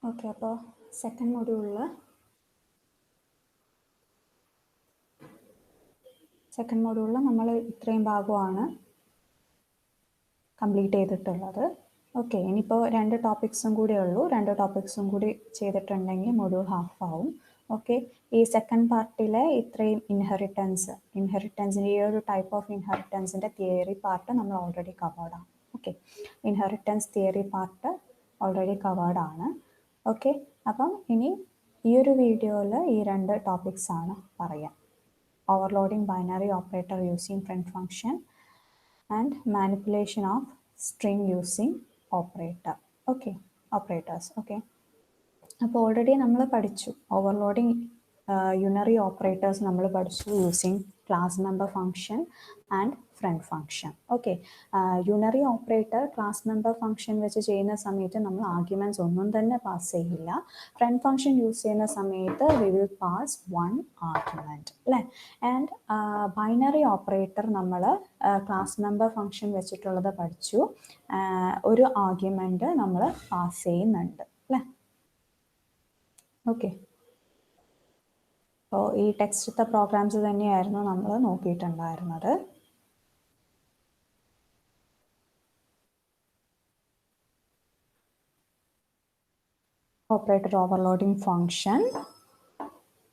Okay, അപ്പോൾ second മൊഡ്യൂളിൽ നമ്മൾ ഇത്രയും ഭാഗമാണ് കംപ്ലീറ്റ് ചെയ്തിട്ടുള്ളത്. ഓക്കെ, ഇനിയിപ്പോൾ 2 ടോപ്പിക്സും കൂടെ ഉള്ളൂ. 2 ടോപ്പിക്സും കൂടി ചെയ്തിട്ടുണ്ടെങ്കിൽ മൊഡ്യൂൾ ഹാഫ് ആവും. ഓക്കെ, ഈ സെക്കൻഡ് പാർട്ടിലെ ഇത്രയും ഇൻഹെറിറ്റൻസിൻ്റെ ഈ ഒരു ടൈപ്പ് ഓഫ് ഇൻഹെറിറ്റൻസിൻ്റെ തിയറി പാർട്ട് നമ്മൾ ഓൾറെഡി കവേർഡാണ്. Okay, inheritance theory part already കവേർഡാണ്. ഓക്കെ, അപ്പം ഇനി ഈ ഒരു വീഡിയോയിൽ ഈ 2 ടോപ്പിക്സ് ആണ് പറയാം. Overloading binary operator using friend function and manipulation of string using operators. Okay, അപ്പോൾ ഓൾറെഡി നമ്മൾ പഠിച്ചു ഓവർലോഡിങ് യൂണറി ഓപ്പറേറ്റേഴ്സ് നമ്മൾ പഠിച്ചു using class member function and friend function. Okay, unary operator class member function വെച്ച് ചെയ്യുന്ന സമയത്ത് നമ്മൾ ആർഗ്യുമെന്റ്സ് ഒന്നും തന്നെ പാസ് ചെയ്യില്ല. ഫ്രണ്ട് ഫംഗ്ഷൻ യൂസ് ചെയ്യുന്ന സമയത്ത് വി വിൽ പാസ് 1 ആർഗ്യുമെന്റ് അല്ലേ. ആൻഡ് ബൈനറി ഓപ്പറേറ്റർ നമ്മൾ ക്ലാസ് മെമ്പർ ഫംഗ്ഷൻ വെച്ചിട്ടുള്ളത് പഠിച്ചു. ഒരു ആർഗ്യുമെന്റ് നമ്മൾ പാസ് ചെയ്യുന്നുണ്ട് അല്ലേ. ഓക്കെ, അപ്പോൾ ഈ ടെക്സ്റ്റത്തെ പ്രോഗ്രാംസ് തന്നെയായിരുന്നു നമ്മൾ നോക്കിയിട്ടുണ്ടായിരുന്നത്. Operator overloading function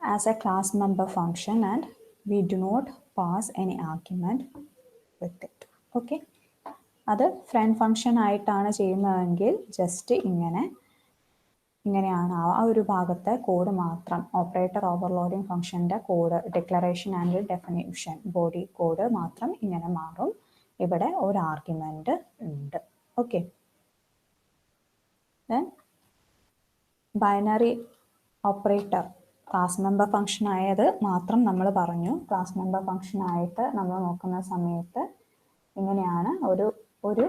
as a class member function and we do not pass any argument with it. Okay, അത് ഫ്രണ്ട് ഫംഗ്ഷൻ ആയിട്ടാണ് ചെയ്യുന്നതെങ്കിൽ ജസ്റ്റ് ഇങ്ങനെയാണ് ആ ഒരു ഭാഗത്തെ കോഡ് മാത്രം. ഓപ്പറേറ്റർ ഓവർലോഡിംഗ് ഫംഗ്ഷൻ്റെ code declaration and definition body code മാത്രം ഇങ്ങനെ മാറും. ഇവിടെ ഒരു ആർഗ്യുമെന്റ് ഉണ്ട്. Okay, then binary operator class member function ആയത് മാത്രം നമ്മൾ പറഞ്ഞു. ക്ലാസ് മെമ്പർ ഫംഗ്ഷൻ ആയിട്ട് നമ്മൾ നോക്കുന്ന സമയത്ത് ഇങ്ങനെയാണ് ഒരു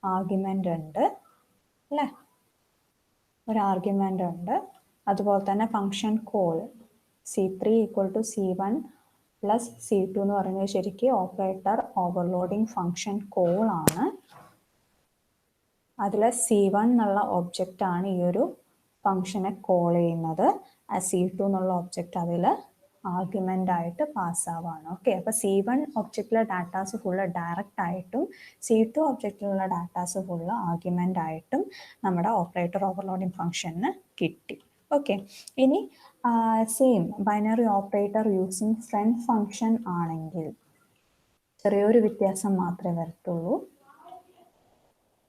ആർഗ്യുമെന്റ് ഉണ്ട് അല്ലേ, ഒരു ആർഗ്യുമെന്റ് ഉണ്ട്. അതുപോലെ തന്നെ function call C3 = C1 + C2 എന്ന് പറയുന്നത് ശരിക്കും ഓപ്പറേറ്റർ ഓവർലോഡിംഗ് ഫംഗ്ഷൻ കോൾ ആണ്. അതിൽ C1 എന്നുള്ള ഒബ്ജക്റ്റ് ആണ് ഈ ഒരു ഫംഗ്ഷനെ കോൾ ചെയ്യുന്നത്. C2 എന്നുള്ള ഒബ്ജക്റ്റ് അതിൽ ആർഗ്യുമെന്റ് ആയിട്ട് പാസ്സാവാണ്. ഓക്കെ, അപ്പോൾ C1 ഒബ്ജക്റ്റിലെ ഡാറ്റാസ് ഫുള്ള് ഡയറക്റ്റ് ആയിട്ടും C2 ഒബ്ജക്റ്റിലുള്ള ഡാറ്റാസ് ഫുള്ള് ആർഗ്യുമെന്റ് ആയിട്ടും നമ്മുടെ ഓപ്പറേറ്റർ ഓവർലോഡിംഗ് ഫംഗ്ഷന് കിട്ടി. ഓക്കെ, ഇനി same binary operator using friend function ആണെങ്കിൽ ചെറിയൊരു വ്യത്യാസം മാത്രമേ വരത്തുള്ളൂ.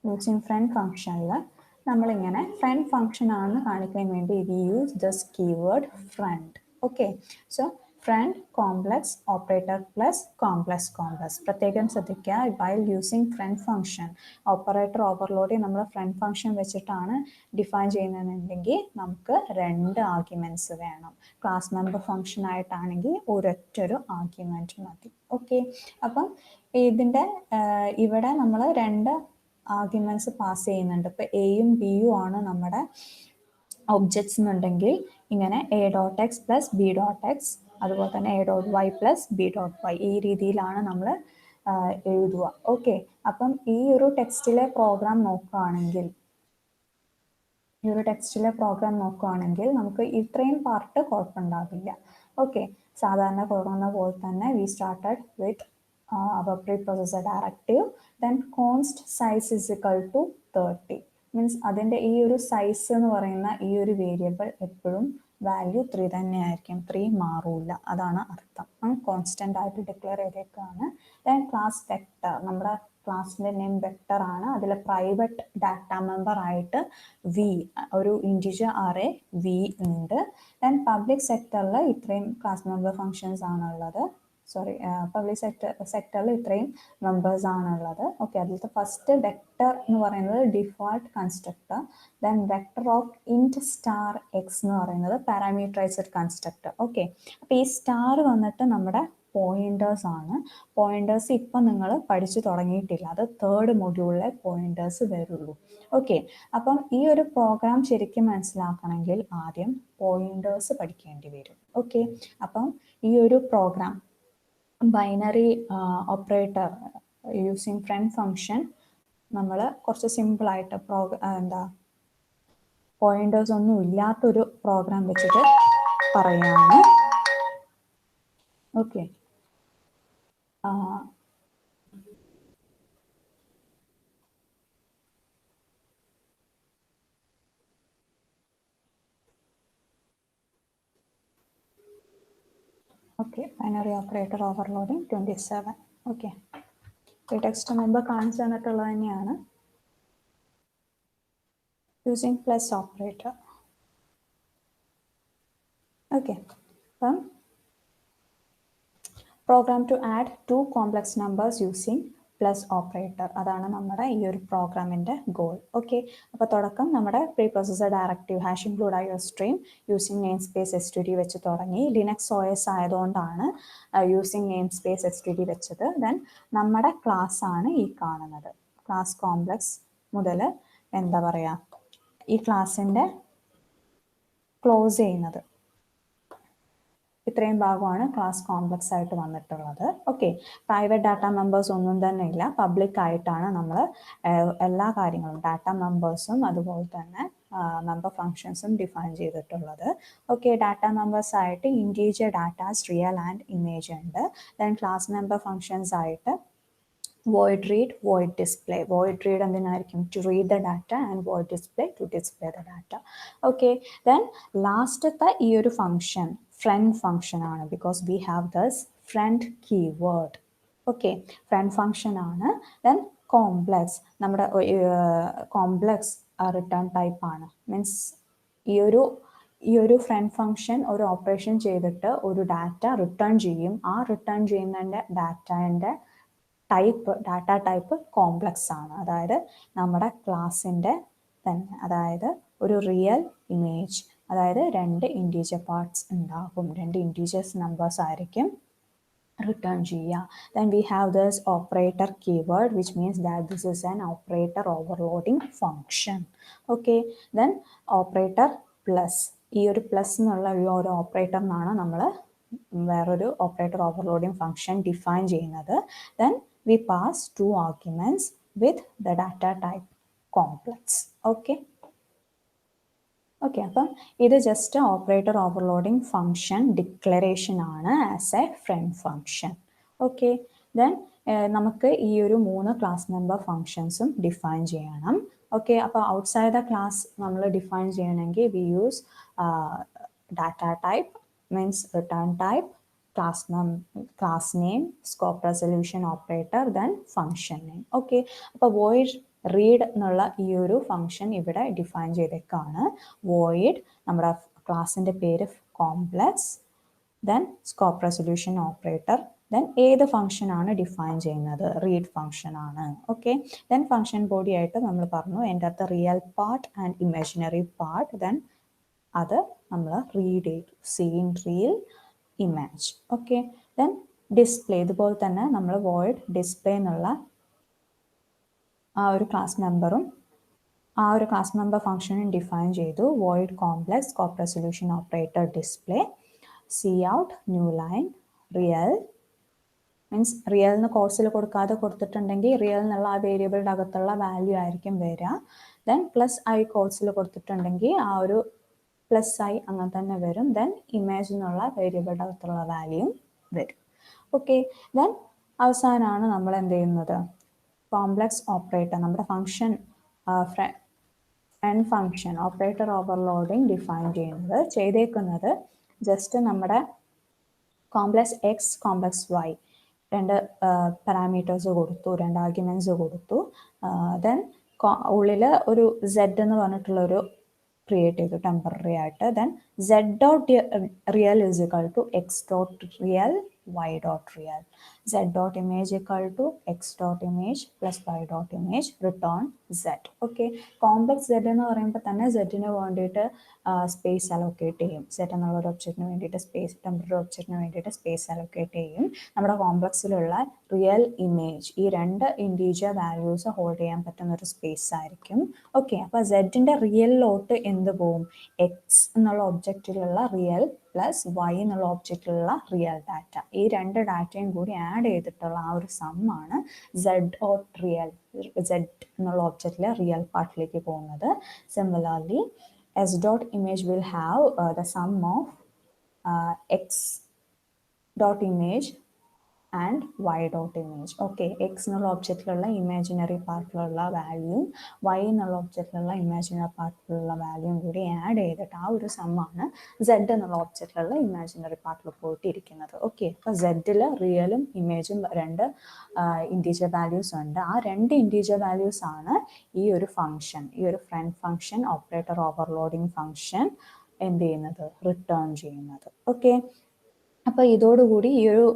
യൂസിങ് ഫ്രണ്ട് ഫംഗ്ഷനിൽ നമ്മളിങ്ങനെ ഫ്രണ്ട് ഫംഗ്ഷൻ ആണെന്ന് കാണിക്കാൻ വേണ്ടി we use this keyword friend. Okay, so friend complex operator plus complex. പ്രത്യേകം ശ്രദ്ധിക്കുക, while using friend function operator overload നമ്മൾ ഫ്രണ്ട് ഫംഗ്ഷൻ വെച്ചിട്ടാണ് ഡിഫൈൻ ചെയ്യുന്നതെന്നുണ്ടെങ്കിൽ നമുക്ക് 2 ആർഗ്യുമെന്റ്സ് വേണം. ക്ലാസ് മെമ്പർ ഫംഗ്ഷൻ ആയിട്ടാണെങ്കിൽ ഒരൊറ്റൊരു ആർഗ്യുമെന്റ് മതി. ഓക്കെ, അപ്പം ഇതിൻ്റെ ഇവിടെ നമ്മൾ 2 ആർഗ്യുമെന്റ്സ് പാസ് ചെയ്യുന്നുണ്ട്. ഇപ്പോൾ എയും ബിയും ആണ് നമ്മുടെ ഒബ്ജക്ട്സ് എന്നുണ്ടെങ്കിൽ ഇങ്ങനെ A.x + B.x അതുപോലെ തന്നെ A.y + B.y ഈ രീതിയിലാണ് നമ്മൾ എഴുതുക. ഓക്കെ, അപ്പം ഈ ഒരു ടെക്സ്റ്റിലെ പ്രോഗ്രാം നോക്കുകയാണെങ്കിൽ നമുക്ക് ഇത്രയും പാർട്ട് കുഴപ്പമുണ്ടാവില്ല. ഓക്കെ, സാധാരണ കൊടുക്കുന്ന പോലെ തന്നെ we started with our preprocessor directive, then const size = 30 means അതിൻ്റെ ഈ ഒരു സൈസ് എന്ന് പറയുന്ന ഈ ഒരു വേരിയബിൾ എപ്പോഴും വാല്യൂ 3 തന്നെയായിരിക്കും, 3 മാറൂല, അതാണ് അർത്ഥം. കോൺസ്റ്റന്റ് ആയിട്ട് ഡിക്ലെയർ ചെയ്തേക്കാണ്. ദെൻ ക്ലാസ് വെക്ടർ നമ്മുടെ ക്ലാസിൻ്റെ നെയിം വെക്ടർ ആണ്. അതിൽ പ്രൈവറ്റ് ഡാറ്റ മെമ്പർ ആയിട്ട് വി ഒരു ഇൻറ്റിജർ അറേ വി ഉണ്ട്. ദെൻ പബ്ലിക് സെക്ടറിൽ ഇത്രയും ക്ലാസ് മെമ്പർ ഫങ്ഷൻസ് ആണുള്ളത്. പബ്ലിക് സെക്ടറിൽ ഇത്രയും മെമ്പേഴ്സ് ആണുള്ളത്. ഓക്കെ, അതിലത്തെ ഫസ്റ്റ് വെക്ടർ എന്ന് പറയുന്നത് default constructor. Then vector of int star X എന്ന് പറയുന്നത് പാരാമീറ്ററൈസ്ഡ് കൺസ്ട്രക്ടർ. ഓക്കെ, അപ്പോൾ ഈ സ്റ്റാർ വന്നിട്ട് നമ്മുടെ പോയിന്റേഴ്സ് ആണ്. പോയിന്റേഴ്സ് ഇപ്പം നിങ്ങൾ പഠിച്ചു തുടങ്ങിയിട്ടില്ല, അത് 3rd മൊഡ്യൂളിലെ പോയിന്റേഴ്സ് വരുള്ളൂ. ഓക്കെ, അപ്പം ഈ ഒരു പ്രോഗ്രാം ശരിക്കും മനസ്സിലാക്കണമെങ്കിൽ ആദ്യം പോയിന്റേഴ്സ് പഠിക്കേണ്ടി വരും. ഓക്കെ, അപ്പം ഈ ഒരു program binary operator using friend function നമ്മൾ കുറച്ച് സിമ്പിളായിട്ട് പോയിന്റേഴ്സ് ഒന്നും ഇല്ലാത്തൊരു പ്രോഗ്രാം വെച്ചിട്ട് പറയുകയാണ്. Okay, okay, binary operator overloading 27. Okay, ഈ ടെക്സ്റ്റ് മുമ്പ് കാണിച്ചു തന്നിട്ടുള്ളത് തന്നെയാണ്. Using plus operator. ഓക്കെ, അപ്പം program to add 2 complex numbers using plus operator, അതാണ് നമ്മുടെ ഈ ഒരു പ്രോഗ്രാമിൻ്റെ ഗോൾ. ഓക്കെ, അപ്പോൾ തുടക്കം നമ്മുടെ preprocessor directive hash include iostream using namespace std വെച്ച് തുടങ്ങി. ലിനക്സ് OS ആയതുകൊണ്ടാണ് യൂസിങ് നെയിം സ്പേസ് std വെച്ചത്. ദെൻ നമ്മുടെ ക്ലാസ് ആണ് ഈ കാണുന്നത്. ക്ലാസ് കോംപ്ലക്സ് മുതൽ എന്താ പറയുക, ഈ ക്ലാസ്സിൻ്റെ ക്ലോസ് ചെയ്യുന്നത് ഇത്രയും ഭാഗമാണ് ക്ലാസ് കോംപ്ലക്സ് ആയിട്ട് വന്നിട്ടുള്ളത്. ഓക്കെ, പ്രൈവറ്റ് ഡാറ്റ മെമ്പേഴ്സ് ഒന്നും തന്നെ ഇല്ല, പബ്ലിക് ആയിട്ടാണ് നമ്മൾ എല്ലാ കാര്യങ്ങളും ഡാറ്റ മെമ്പേഴ്സും അതുപോലെ തന്നെ മെമ്പർ ഫങ്ഷൻസും ഡിഫൈൻ ചെയ്തിട്ടുള്ളത്. ഓക്കെ, ഡാറ്റ മെമ്പേഴ്സ് ആയിട്ട് integer datas, real and image ഉണ്ട്. ദെൻ ക്ലാസ് മെമ്പർ ഫങ്ഷൻസ് ആയിട്ട് void read, void display. Void read എന്തിനായിരിക്കും? To read the data, and void display to display the data. Okay, then ലാസ്റ്റത്തെ ഈ ഒരു function friend function ആണ്, because we have this friend keyword. Okay, friend function ആണ്. Then complex, നമ്മുടെ complex return type ആണ്. Means ഈ ഒരു friend function ഒരു ഓപ്പറേഷൻ ചെയ്തിട്ട് ഒരു ഡാറ്റ റിട്ടേൺ ചെയ്യും. ആ റിട്ടേൺ ചെയ്യുന്നതിൻ്റെ ഡാറ്റേൻ്റെ ഡാറ്റ ടൈപ്പ് കോംപ്ലക്സ് ആണ്. അതായത് നമ്മുടെ ക്ലാസ്സിൻ്റെ തന്നെ, അതായത് ഒരു റിയൽ ഇമേജ്, അതായത് 2 ഇൻറ്റീജർ പാർട്സ് ഉണ്ടാകും, 2 ഇൻറ്റീജേഴ്സ് നമ്പേഴ്സ് ആയിരിക്കും റിട്ടേൺ ചെയ്യുക. Then we have this operator keyword, which means that this is an operator overloading function. Okay, then operator plus, ഈ ഒരു പ്ലസ് എന്നുള്ള ഈ ഒരു ഓപ്പറേറ്ററിനാണ് നമ്മൾ വേറൊരു ഓപ്പറേറ്റർ ഓവർലോഡിങ് ഫംഗ്ഷൻ ഡിഫൈൻ ചെയ്യുന്നത്. Then we pass 2 arguments with the data type complex. Okay. Okay, അപ്പം ഇത് just operator overloading function declaration ആണ് as a friend function. Okay, then നമുക്ക് ഈ ഒരു 3 ക്ലാസ് മെമ്പർ ഫംഗ്ഷൻസും ഡിഫൈൻ ചെയ്യണം. ഓക്കെ, അപ്പോൾ ഔട്ട്സൈഡ് ദ ക്ലാസ് നമ്മൾ ഡിഫൈൻ ചെയ്യണമെങ്കിൽ we use data type, means return type, class name, scope resolution operator, then function name. Okay, അപ്പോൾ void read എന്നുള്ള ഈ ഒരു ഫംഗ്ഷൻ ഇവിടെ ഡിഫൈൻ ചെയ്തേക്കാണ്. void നമ്മുടെ ക്ലാസ്സിൻ്റെ പേര് complex, then scope resolution operator, then ഏത് ഫംഗ്ഷൻ ആണ് ഡിഫൈൻ ചെയ്യുന്നത്? റീഡ് ഫംഗ്ഷൻ ആണ്. ഓക്കെ, ദെൻ ഫംഗ്ഷൻ ബോഡി ആയിട്ട് നമ്മൾ പറഞ്ഞു enter the real part and imaginary part, then അത് നമ്മൾ റീഡ് ചെയ്തു, cin real image. Okay, then display, ഇതുപോലെ തന്നെ നമ്മൾ void ഡിസ്പ്ലേ എന്നുള്ള ആ ഒരു ക്ലാസ് മെമ്പറും ആ ഒരു ക്ലാസ് മെമ്പർ ഫംഗ്ഷനും ഡിഫൈൻ ചെയ്തു. void complex scope resolution operator display, C out new line real, means real എന്ന് കോഴ്സിൽ കൊടുക്കാതെ കൊടുത്തിട്ടുണ്ടെങ്കിൽ റിയൽ എന്നുള്ള ആ വേരിയബിളിൻ്റെ അകത്തുള്ള വാല്യൂ ആയിരിക്കും വരിക. ദെൻ പ്ലസ് ഐ കോഴ്സിൽ കൊടുത്തിട്ടുണ്ടെങ്കിൽ ആ ഒരു പ്ലസ് ഐ അങ്ങനെ തന്നെ വരും. ദെൻ ഇമേജ് എന്നുള്ള വേരിയബിളിൻ്റെ അകത്തുള്ള വാല്യൂയും വരും. ഓക്കെ, ദെൻ അവസാനമാണ് നമ്മൾ എന്ത് ചെയ്യുന്നത്? കോംപ്ലക്സ് ഓപ്പറേറ്റർ, നമ്മുടെ function friend function operator overloading define ചെയ്തേക്കുന്നത് ജസ്റ്റ് നമ്മുടെ complex x complex y 2 parameters കൊടുത്തു, 2 ആർഗ്യുമെൻറ്റ്സ് കൊടുത്തു. ദെൻ ഉള്ളിൽ ഒരു സെഡ് എന്ന് പറഞ്ഞിട്ടുള്ളൊരു ക്രിയേറ്റ് ചെയ്തു ടെമ്പററി ആയിട്ട്. Then z dot real is equal to X dot real y dot real, z dot image equal to x dot image plus y dot image, return z. Okay, complex z എന്ന് പറയുമ്പോൾ തന്നെ സെറ്റിന് വേണ്ടിയിട്ട് space allocate ചെയ്യും. Set എന്നുള്ള ഒരു ഒബ്ജക്റ്റിന് വേണ്ടിയിട്ട് space, temporary ഒബ്ജക്റ്റിന് വേണ്ടിയിട്ട് സ്പേസ് അലോക്കേറ്റ് ചെയ്യും. നമ്മുടെ കോംപ്ലക്സിലുള്ള റിയൽ ഇമേജ്, ഈ 2 ഇൻറ്റീജർ വാല്യൂസ് ഹോൾഡ് ചെയ്യാൻ പറ്റുന്ന ഒരു സ്പേസ് ആയിരിക്കും. ഓക്കെ, അപ്പോൾ സെഡിൻ്റെ റിയലിലോട്ട് എന്ത് പോവും? എക്സ് എന്നുള്ള ഒബ്ജക്റ്റിലുള്ള റിയൽ പ്ലസ് വൈ എന്നുള്ള ഒബ്ജക്റ്റിലുള്ള റിയൽ ഡാറ്റ, ഈ 2 ഡാറ്റയും കൂടി ആഡ് ചെയ്തിട്ടുള്ള ആ ഒരു സമ്മാണ് സെഡ് ഡോട്ട് റിയൽ, സെഡ് എന്നുള്ള ഒബ്ജക്റ്റിലെ റിയൽ പാർട്ടിലേക്ക് പോകുന്നത്. Similarly S dot image will have the sum of x dot image and y dot image. Okay, x എന്നുള്ള ഒബ്ജക്റ്റിലുള്ള ഇമാജിനറി പാർട്ടിലുള്ള വാല്യൂവും വൈ എന്നുള്ള ഒബ്ജക്റ്റിലുള്ള ഇമാജിനറി പാർട്ടിലുള്ള വാല്യൂവും കൂടി ആഡ് ചെയ്തിട്ട് ആ ഒരു സമ്മാണ് സെഡ് എന്നുള്ള ഒബ്ജക്റ്റിലുള്ള ഇമാജിനറി പാർട്ടിൽ പോയിട്ട് ഇരിക്കുന്നത്. ഓക്കെ, അപ്പോൾ സെഡിൽ റിയലും ഇമേജും രണ്ട് ഇൻറ്റീജർ വാല്യൂസ് ഉണ്ട്. ആ രണ്ട് ഇൻറ്റീജർ വാല്യൂസ് ആണ് ഈ ഒരു ഫംഗ്ഷൻ, ഈ ഒരു friend function operator overloading function എന്ത് ചെയ്യുന്നത്, റിട്ടേൺ ചെയ്യുന്നത്. ഓക്കെ, അപ്പോൾ ഇതോടുകൂടി ഈ ഒരു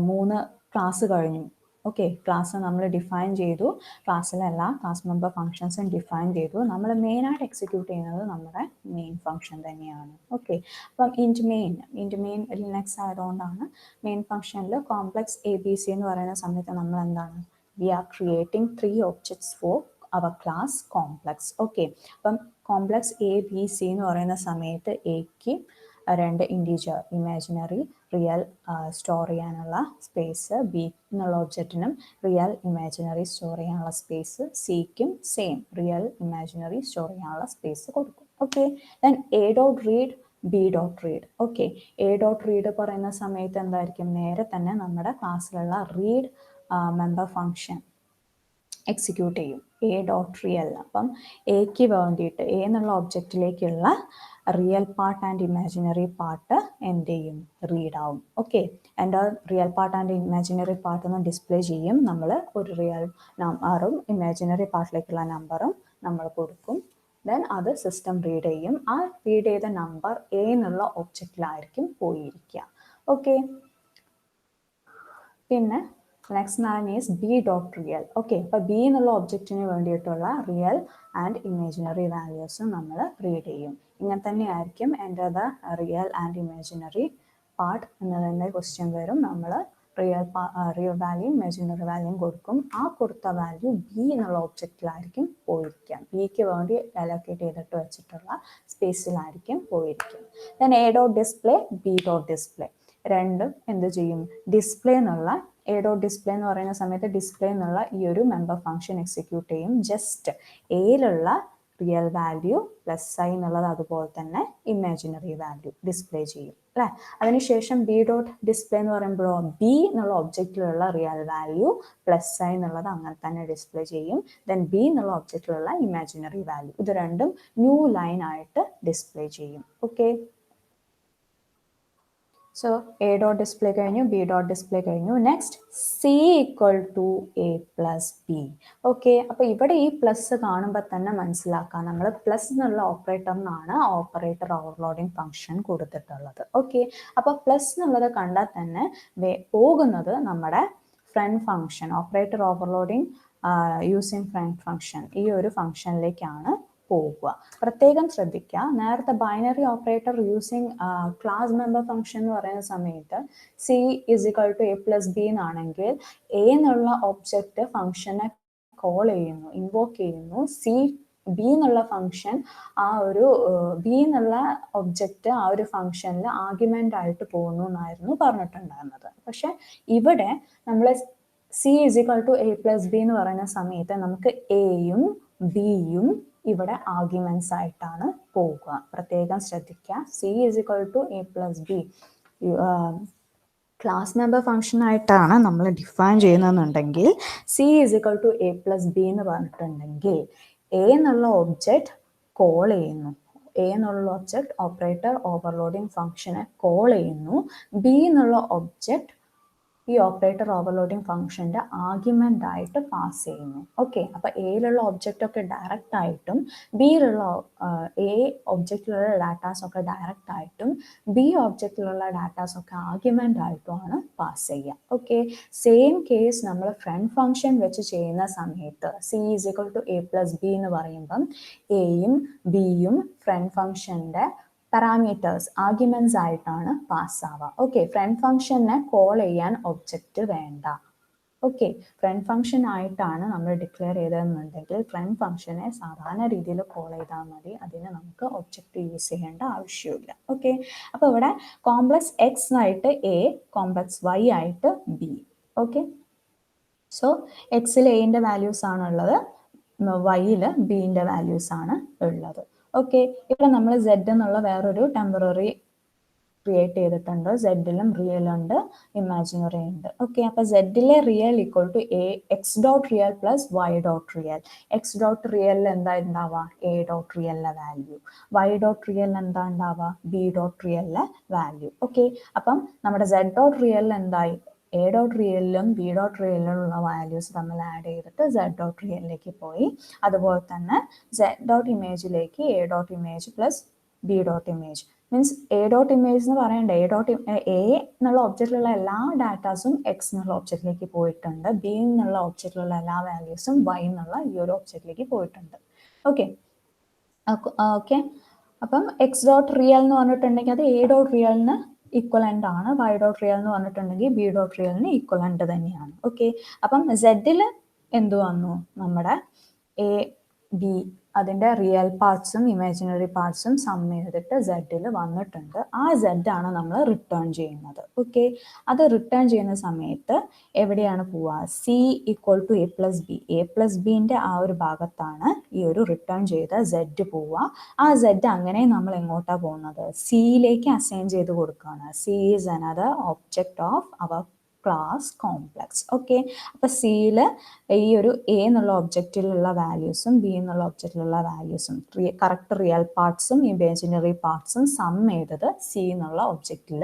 3 ക്ലാസ് കഴിഞ്ഞു. ഓക്കെ, ക്ലാസ് നമ്മൾ ഡിഫൈൻ ചെയ്തു, ക്ലാസ്സിലെല്ലാ ക്ലാസ് മെമ്പർ ഫങ്ഷൻസും ഡിഫൈൻ ചെയ്തു. നമ്മൾ മെയിനായിട്ട് എക്സിക്യൂട്ട് ചെയ്യുന്നത് നമ്മുടെ മെയിൻ ഫംഗ്ഷൻ തന്നെയാണ്. ഓക്കെ, അപ്പം ഇൻറ്റ് മെയിൻ ലിനക്സ് ആയതുകൊണ്ടാണ് മെയിൻ ഫംഗ്ഷനിൽ കോംപ്ലക്സ് ABC എന്ന് പറയുന്ന സമയത്ത് നമ്മൾ എന്താണ്, we are creating 3 objects for our class complex. Okay, അപ്പം കോംപ്ലക്സ് ABC എന്ന് പറയുന്ന സമയത്ത് എക്ക് 2 ഇൻറ്റീജർ ഇമാജിനറി റിയൽ സ്റ്റോർ ചെയ്യാനുള്ള സ്പേസ്, ബി എന്നുള്ള ഒബ്ജക്റ്റിനും റിയൽ ഇമാജിനറി സ്റ്റോർ ചെയ്യാനുള്ള സ്പേസ്, സിക്കും സെയിം റിയൽ ഇമാജിനറി സ്റ്റോർ ചെയ്യാനുള്ള സ്പേസ് കൊടുക്കും. Okay, then A dot read B dot read. Okay, A dot read പറയുന്ന സമയത്ത് എന്തായിരിക്കും, നേരെ തന്നെ നമ്മുടെ ക്ലാസ്സിലുള്ള റീഡ് മെമ്പർ ഫംഗ്ഷൻ എക്സിക്യൂട്ട് ചെയ്യും, എ ഡോട്ട് റിയൽ. അപ്പം എക്ക് വേണ്ടിയിട്ട് എ എന്നുള്ള ഒബ്ജക്റ്റിലേക്കുള്ള real part and imaginary part എന്ത് ചെയ്യും, റീഡ് ആവും. ഓക്കെ, എൻ്റെ real part and imaginary part ഒന്ന് ഡിസ്പ്ലേ ചെയ്യും. നമ്മൾ ഒരു റിയൽ നമ്പറും ഇമാജിനറി പാർട്ടിലേക്കുള്ള നമ്പറും നമ്മൾ കൊടുക്കും. ദെൻ അത് സിസ്റ്റം റീഡ് ചെയ്യും. ആ റീഡ് ചെയ്ത നമ്പർ എ എന്നുള്ള ഒബ്ജക്റ്റിലായിരിക്കും പോയിരിക്കുക. ഓക്കെ, പിന്നെ നെക്സ്റ്റ് നാൻ is b dot real. Okay, അപ്പോൾ ബി എന്നുള്ള ഒബ്ജക്റ്റിന് വേണ്ടിയിട്ടുള്ള റിയൽ ആൻഡ് ഇമാജിനറി വാല്യൂസ് നമ്മൾ റീഡ് ചെയ്യും. ഇങ്ങനെ തന്നെയായിരിക്കും എൻ്റെ the real and imaginary part എന്നതിൻ്റെ ക്വസ്റ്റ്യൻ വരും. നമ്മൾ റിയൽ വാല്യൂ ഇമാജിനറി വാല്യൂ കൊടുക്കും. ആ കൊടുത്ത വാല്യൂ ബി എന്നുള്ള ഒബ്ജക്റ്റിലായിരിക്കും പോയിരിക്കുക, ബിക്ക് വേണ്ടി അലോക്കേറ്റ് ചെയ്തിട്ട് വെച്ചിട്ടുള്ള സ്പേസിലായിരിക്കും പോയിരിക്കുക. Then A dot display B dot display രണ്ടും എന്ത് ചെയ്യും, ഡിസ്പ്ലേ എന്നുള്ള എ ഡോട്ട് ഡിസ്പ്ലേ എന്ന് പറയുന്ന സമയത്ത് ഡിസ്പ്ലേ എന്നുള്ള ഈ ഒരു മെമ്പർ ഫംഗ്ഷൻ എക്സിക്യൂട്ട് ചെയ്യും. ജസ്റ്റ് എയിലുള്ള റിയൽ വാല്യൂ പ്ലസ് ഐ എന്നുള്ളത് അതുപോലെ തന്നെ ഇമാജിനറി വാല്യൂ ഡിസ്പ്ലേ ചെയ്യും അല്ലേ. അതിനുശേഷം ബി ഡോട്ട് ഡിസ്പ്ലേ എന്ന് പറയുമ്പോഴോ ബി എന്നുള്ള ഒബ്ജക്റ്റിലുള്ള റിയൽ വാല്യൂ പ്ലസ് ഐ എന്നുള്ളത് അങ്ങനെ തന്നെ ഡിസ്പ്ലേ ചെയ്യും. ദെൻ ബി എന്നുള്ള ഒബ്ജക്റ്റിലുള്ള ഇമാജിനറി വാല്യൂ ഇത് രണ്ടും ന്യൂ ലൈൻ ആയിട്ട് ഡിസ്പ്ലേ ചെയ്യും. Okay, so a dot display കഴിഞ്ഞു, ബി ഡോട്ട് ഡിസ്പ്ലേ കഴിഞ്ഞു. Next c equal to A plus b. Okay, അപ്പോൾ ഇവിടെ ഈ പ്ലസ് കാണുമ്പോൾ തന്നെ മനസ്സിലാക്കാം നമ്മൾ പ്ലസ് എന്നുള്ള ഓപ്പറേറ്ററിനാണ് ഓപ്പറേറ്റർ ഓവർലോഡിങ് ഫംഗ്ഷൻ കൊടുത്തിട്ടുള്ളത്. ഓക്കെ, അപ്പോൾ പ്ലസ് എന്നുള്ളത് കണ്ടാൽ തന്നെ പോകുന്നത് നമ്മുടെ friend function operator overloading using friend function ഈ ഒരു ഫംഗ്ഷനിലേക്കാണ് പോകുക. പ്രത്യേകം ശ്രദ്ധിക്കുക, നേരത്തെ binary operator using class member function എന്ന് പറയുന്ന സമയത്ത് c is equal to A plus b എന്നാണെങ്കിൽ എ എന്നുള്ള ഒബ്ജക്റ്റ് ഫംഗ്ഷനെ കോൾ ചെയ്യുന്നു, ഇൻവോക്ക് ചെയ്യുന്നു. സി ബി എന്നുള്ള ഫംഗ്ഷൻ ആ ഒരു ബി എന്നുള്ള ഒബ്ജക്റ്റ് ആ ഒരു ഫംഗ്ഷനിൽ ആർഗ്യുമെന്റ് ആയിട്ട് പോകുന്നു എന്നായിരുന്നു പറഞ്ഞിട്ടുണ്ടായിരുന്നത്. പക്ഷെ ഇവിടെ നമ്മൾ c is equal to A plus B എന്ന് പറയുന്ന സമയത്ത് നമുക്ക് എയും ബിയും ഇവിടെ ആർഗ്യുമെന്റ്സ് ആയിട്ടാണ് പോകുക. പ്രത്യേകം ശ്രദ്ധിക്കുക, C is equal to A plus B class member function ആയിട്ടാണ് നമ്മൾ ഡിഫൈൻ ചെയ്യുന്നതെന്നുണ്ടെങ്കിൽ C is equal to A plus B എന്ന് പറഞ്ഞിട്ടുണ്ടെങ്കിൽ എ എന്നുള്ള ഒബ്ജക്റ്റ് കോൾ ചെയ്യുന്നു, എ എന്നുള്ള ഒബ്ജക്റ്റ് ഓപ്പറേറ്റർ ഓവർലോഡിങ് ഫംഗ്ഷനെ കോൾ ചെയ്യുന്നു, ബി എന്നുള്ള ഒബ്ജക്റ്റ് ഈ ഓപ്പറേറ്റർ ഓവർലോഡിങ് ഫംഗ്ഷന്റെ ആർഗ്യുമെന്റ് ആയിട്ട് പാസ് ചെയ്യുന്നു. ഓക്കെ, അപ്പൊ എയിലുള്ള ഒബ്ജക്റ്റ് ഒക്കെ ഡയറക്റ്റ് ആയിട്ടും ബിയിലുള്ള എ ഒബ്ജക്റ്റിലുള്ള ഡാറ്റാസ് ഒക്കെ ഡയറക്റ്റ് ആയിട്ടും ബി ഒബ്ജക്റ്റിലുള്ള ഡാറ്റാസ് ഒക്കെ ആർഗ്യുമെന്റ് ആയിട്ടുമാണ് പാസ് ചെയ്യുക. ഓക്കെ, സെയിം കേസ് നമ്മൾ ഫ്രണ്ട് ഫംഗ്ഷൻ വെച്ച് ചെയ്യുന്ന സമയത്ത് c is equal to A plus B എന്ന് പറയുമ്പം എയും ബിയും ഫ്രണ്ട് ഫംഗ്ഷന്റെ പാരാമീറ്റേഴ്സ് ആർഗ്യുമെന്റ്സ് ആയിട്ടാണ് പാസ് ആവുക. ഓക്കെ, ഫ്രണ്ട് ഫംഗ്ഷനെ കോൾ ചെയ്യാൻ ഒബ്ജക്റ്റ് വേണ്ട. ഓക്കെ, ഫ്രണ്ട് ഫംഗ്ഷൻ ആയിട്ടാണ് നമ്മൾ ഡിക്ലെയർ ചെയ്തതെന്നുണ്ടെങ്കിൽ ഫ്രണ്ട് ഫംഗ്ഷനെ സാധാരണ രീതിയിൽ കോൾ ചെയ്താൽ മതി, അതിന് നമുക്ക് ഒബ്ജക്റ്റ് യൂസ് ചെയ്യേണ്ട ആവശ്യമില്ല. ഓക്കെ, അപ്പോൾ ഇവിടെ കോംപ്ലക്സ് എക്സ് ആയിട്ട് എ, കോംപ്ലക്സ് വൈ ആയിട്ട് ബി. ഓക്കെ, സോ എക്സിൽ എന്റെ വാല്യൂസ് ആണ് ഉള്ളത്, വൈയിൽ ബിന്റെ വാല്യൂസ് ആണ് ഉള്ളത്. ഓക്കെ, ഇവിടെ നമ്മൾ സെഡ് എന്നുള്ള വേറൊരു ടെമ്പററി ക്രിയേറ്റ് ചെയ്തിട്ടുണ്ട്. സെഡിലും റിയൽ ഉണ്ട്, ഇമാജിനറി ഉണ്ട്. ഓക്കെ, അപ്പൊ സെഡിലെ real equal to X dot real plus Y dot real. X dot റിയലിൽ എന്താ ഉണ്ടാവുക? എ ഡോട്ട് റിയലിലെ വാല്യൂ. വൈ ഡോട്ട് റിയലിൽ എന്താ ഉണ്ടാവുക? ബി ഡോട്ട് റിയലിലെ വാല്യൂ. ഓക്കെ, അപ്പം നമ്മുടെ സെഡ് ഡോട്ട് റിയലിൽ എന്തായി? എ ഡോട്ട് റിയലിലും ബി ഡോട്ട് റിയലിലുള്ള വാല്യൂസ് തമ്മിൽ ആഡ് ചെയ്തിട്ട് സെഡ് ഡോട്ട് റിയലിലേക്ക് പോയി. അതുപോലെ തന്നെ സെഡ് ഡോട്ട് ഇമേജിലേക്ക് A dot image plus B dot image. Means A dot image എന്ന് പറയേണ്ട എ എന്നുള്ള ഒബ്ജക്റ്റിലുള്ള എല്ലാ ഡാറ്റാസും എക്സ് എന്നുള്ള ഒബ്ജക്റ്റിലേക്ക് പോയിട്ടുണ്ട്. ബി എന്നുള്ള ഒബ്ജക്റ്റിലുള്ള എല്ലാ വാല്യൂസും വൈ എന്നുള്ള ഈ ഒരു ഒബ്ജക്റ്റിലേക്ക് പോയിട്ടുണ്ട്. ഓക്കെ ഓക്കെ, അപ്പം എക്സ് ഡോട്ട് റിയൽ എന്ന് പറഞ്ഞിട്ടുണ്ടെങ്കിൽ അത് എ ഡോട്ട് റിയലിന് ഈക്വലൻ്റ് ആണ്. വൈ ഡോട്ട് റിയൽ എന്ന് പറഞ്ഞിട്ടുണ്ടെങ്കിൽ ബി ഡോട്ട് റിയലിന് ഈക്വലൻ്റ് തന്നെയാണ്. ഓക്കെ, അപ്പം സെഡിൽ എന്ത് വന്നു? നമ്മുടെ എ ബി അതിൻ്റെ റിയൽ പാർട്സും ഇമാജിനറി പാർട്സും സം ചെയ്തിട്ട് സെഡിൽ വന്നിട്ടുണ്ട്. ആ സെഡ് ആണ് നമ്മൾ റിട്ടേൺ ചെയ്യുന്നത്. ഓക്കെ, അത് റിട്ടേൺ ചെയ്യുന്ന സമയത്ത് എവിടെയാണ് പോവുക? C equal to A plus B. A plus ബിൻ്റെ ആ ഒരു ഭാഗത്താണ് ഈ ഒരു റിട്ടേൺ ചെയ്ത സെഡ് പോവുക. ആ സെഡ് അങ്ങനെ നമ്മൾ എങ്ങോട്ടാണ് പോകുന്നത്? സിയിലേക്ക് അസൈൻ ചെയ്ത് കൊടുക്കുകയാണ്. C is another object of our class complex. Okay, അപ്പോൾ സിയിൽ ഈ ഒരു എ എന്നുള്ള ഒബ്ജക്റ്റിലുള്ള വാല്യൂസും ബി എന്നുള്ള ഒബ്ജക്റ്റിലുള്ള വാല്യൂസും കറക്റ്റ് റിയൽ പാർട്സും ഇമാജിനറി പാർട്സും സം ചെയ്തത് സി എന്നുള്ള ഒബ്ജക്റ്റിൽ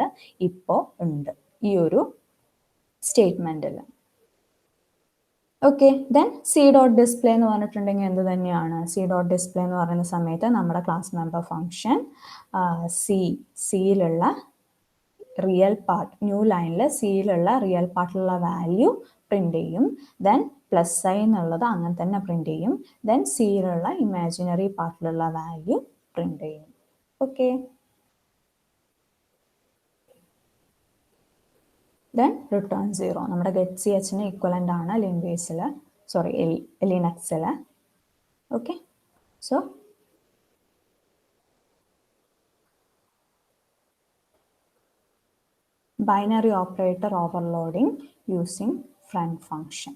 ഇപ്പോൾ ഉണ്ട് ഈ ഒരു സ്റ്റേറ്റ്മെൻറ്റിൽ. Okay, then C dot display എന്ന് പറഞ്ഞിട്ടുണ്ടെങ്കിൽ എന്ത് തന്നെയാണ്? സി ഡോട്ട് ഡിസ്പ്ലേ എന്ന് പറയുന്ന സമയത്ത് നമ്മുടെ ക്ലാസ് മെമ്പർ ഫംഗ്ഷൻ സിയിലുള്ള റിയൽ പാർട്ട്, ന്യൂ ലൈനിൽ സിയിലുള്ള റിയൽ പാർട്ടിലുള്ള വാല്യൂ പ്രിന്റ് ചെയ്യും. ദെൻ പ്ലസ് ഐ എന്നുള്ളത് അങ്ങനെ തന്നെ പ്രിന്റ് ചെയ്യും. ദെൻ സിയിലുള്ള ഇമാജിനറി പാർട്ടിലുള്ള വാല്യൂ പ്രിന്റ് ചെയ്യും. Okay, then return 0. നമ്മുടെ ഗെറ്റ് സി എച്ചിന് ഈക്വലൻ്റ് ആണ് ലിൻബേസിൽ, സോറി ലിനക്സിൽ. Okay, so binary operator overloading using friend function.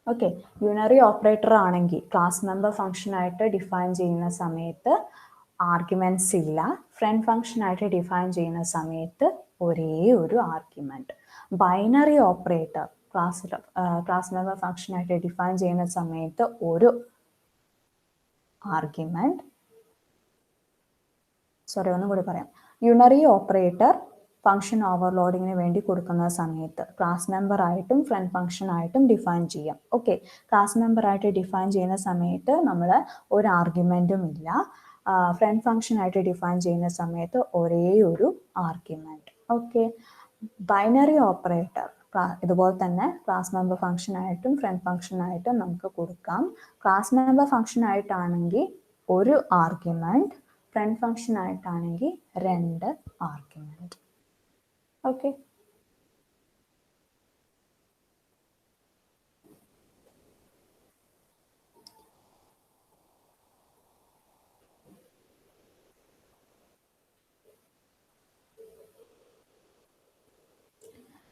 Okay, unary operator ആണെങ്കിൽ ക്ലാസ് മെമ്പർ ഫംഗ്ഷനായിട്ട് ഡിഫൈൻ ചെയ്യുന്ന സമയത്ത് ആർഗ്യുമെൻറ്റ്സ് ഇല്ല. ഫ്രണ്ട് ഫംഗ്ഷനായിട്ട് ഡിഫൈൻ ചെയ്യുന്ന സമയത്ത് ഒരേ ഒരു argument. Binary operator class member ഫംഗ്ഷനായിട്ട് ഡിഫൈൻ ചെയ്യുന്ന സമയത്ത് ഒരു ആർഗ്യുമെൻറ്റ്. സോറി, ഒന്നും കൂടി പറയാം. യൂണറി ഓപ്പറേറ്റർ ഫംഗ്ഷൻ ഓവർലോഡിങ്ങിന് വേണ്ടി കൊടുക്കുന്ന സമയത്ത് ക്ലാസ് മെമ്പർ ആയിട്ടും ഫ്രണ്ട് ഫംഗ്ഷൻ ആയിട്ടും ഡിഫൈൻ ചെയ്യാം. ഓക്കെ, ക്ലാസ് മെമ്പർ ആയിട്ട് ഡിഫൈൻ ചെയ്യുന്ന സമയത്ത് നമ്മൾ ഒരു ആർഗ്യുമെൻറ്റും ഇല്ല. ഫ്രണ്ട് ഫംഗ്ഷൻ ആയിട്ട് ഡിഫൈൻ ചെയ്യുന്ന സമയത്ത് ഒരേ ഒരു ആർഗ്യുമെൻറ്റ്. ഓക്കെ, ബൈനറി ഓപ്പറേറ്റർ ഇതുപോലെ തന്നെ ക്ലാസ് മെമ്പർ ഫംഗ്ഷൻ ആയിട്ടും ഫ്രണ്ട് ഫംഗ്ഷൻ ആയിട്ടും നമുക്ക് കൊടുക്കാം. ക്ലാസ് മെമ്പർ ഫംഗ്ഷൻ ആയിട്ടാണെങ്കിൽ ഒരു ആർഗ്യുമെൻറ്റ്, ഫ്രണ്ട് ഫംഗ്ഷൻ ആയിട്ടാണെങ്കിൽ 2 ആർഗ്യുമെൻറ്റ്. ഓക്കെ,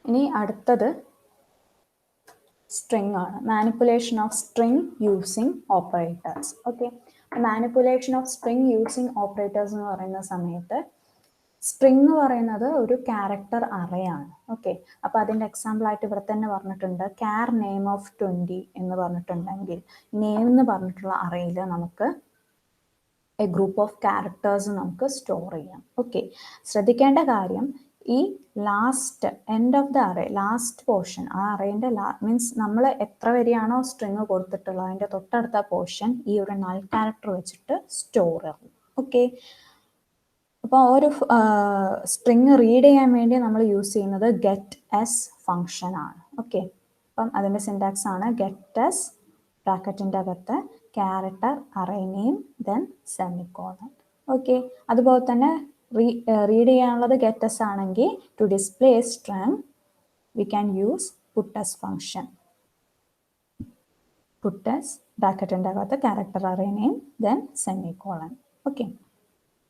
ഇനി അടുത്തത് സ്ട്രിങ് ആണ്. Manipulation of string using operators. Okay, manipulation of string using operators എന്ന് പറയുന്ന സമയത്ത് സ്ട്രിങ് എന്ന് പറയുന്നത് ഒരു ക്യാരക്ടർ അറേ ആണ്. ഓക്കെ, അപ്പോൾ അതിൻ്റെ എക്സാമ്പിൾ ആയിട്ട് ഇവിടെ തന്നെ പറഞ്ഞിട്ടുണ്ട്. ക്യാർ നെയിം ഓഫ് 20 എന്ന് പറഞ്ഞിട്ടുണ്ടെങ്കിൽ നെയിം എന്ന് പറഞ്ഞിട്ടുള്ള അറേയിൽ നമുക്ക് എ ഗ്രൂപ്പ് ഓഫ് ക്യാരക്ടേഴ്സ് നമുക്ക് സ്റ്റോർ ചെയ്യാം. ഓക്കെ, ശ്രദ്ധിക്കേണ്ട കാര്യം ഈ last end of the array, last portion, ആ അറേൻ്റെ മീൻസ് നമ്മൾ എത്ര വരെയാണോ സ്ട്രിങ് കൊടുത്തിട്ടുള്ളത് അതിൻ്റെ തൊട്ടടുത്ത പോർഷൻ ഈ ഒരു നൾ ക്യാരക്ടർ വെച്ചിട്ട് സ്റ്റോർ ചെയ്യും. ഓക്കെ, അപ്പോൾ ഒരു സ്ട്രിങ് റീഡ് ചെയ്യാൻ വേണ്ടി നമ്മൾ യൂസ് ചെയ്യുന്നത് ഗെറ്റ് എസ് ഫംഗ്ഷൻ ആണ്. ഓക്കെ, അപ്പം അതിൻ്റെ സിൻടാക്സ് ആണ് ഗെറ്റ് എസ് ബ്രാക്കറ്റിൻ്റെ അകത്ത് character array name then semicolon. Okay, അതുപോലെ തന്നെ റീഡ് ചെയ്യാനുള്ളത് ഗെറ്റ് എസ് ആണെങ്കിൽ to display string we can use put S function. Put S ബ്രാക്കറ്റിൻ്റെ അകത്ത് character array name then semicolon. Okay,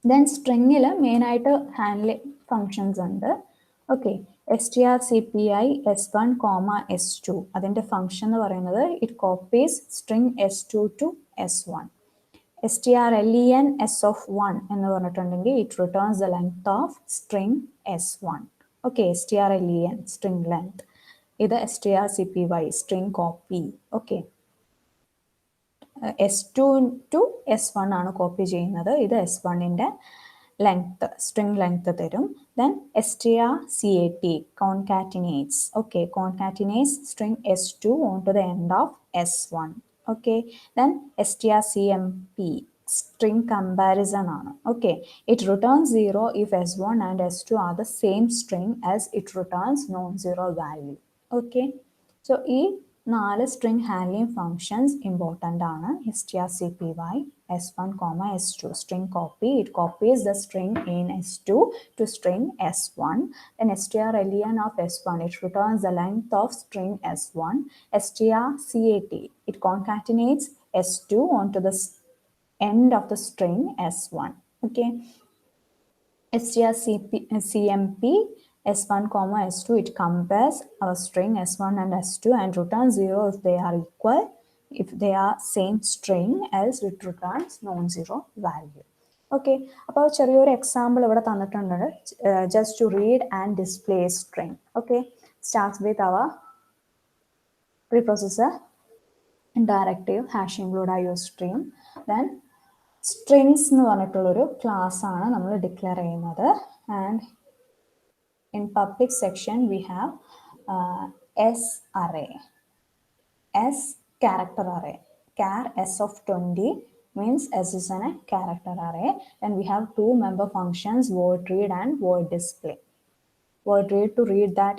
then സ്ട്രിങ്ങിൽ മെയിനായിട്ട് ഹാൻഡ്ലിംഗ് ഫങ്ഷൻസ് ഉണ്ട്. ഓക്കെ, strcpy s1, s2 അതിൻ്റെ ഫംഗ്ഷൻ എന്ന് പറയുന്നത് it copies string s2 to s1. strlen s of 1 എന്ന് പറഞ്ഞിട്ടുണ്ടെങ്കിൽ it returns the length of string s1. okay, strlen string length. ഇത് strcpy string copy. okay, s2 to s1 ആണ് copy ചെയ്യുന്നത്. ഇത് s1ന്റെ length string length തരും. then strcat concatenates. okay, concatenates string s2 onto the end of s1. okay, then strcmp string comparison ആണ്. okay, it returns 0 if s1 and s2 are the same string as it returns non-zero value. okay, so ഈ 4 string handling functions important ആണ്. strcpy s1, s2 string copy, it copies the string in s2 to string s1. then strlen of s1, it returns the length of string s1. strcat, it concatenates s2 onto the end of the string s1. okay, strcmp s1, s2, it compares our string s1 and s2 and returns 0 if they are equal. If they are same string, else it returns non-zero value. okay, അപ്പോൾ ചെറിയൊരു example ഇവിടെ തന്നിട്ടുണ്ട്. just to read and display string. okay, starts with our preprocessor directive hash include iostream. then strings എന്ന് പറഞ്ഞിട്ടുള്ളൊരു class ആണ് നമ്മൾ declare ചെയ്യുന്നത്. and in public section we have s array, s character array, char s of 20 means s is a character array. and we have two member functions, void read and void display. void read to read that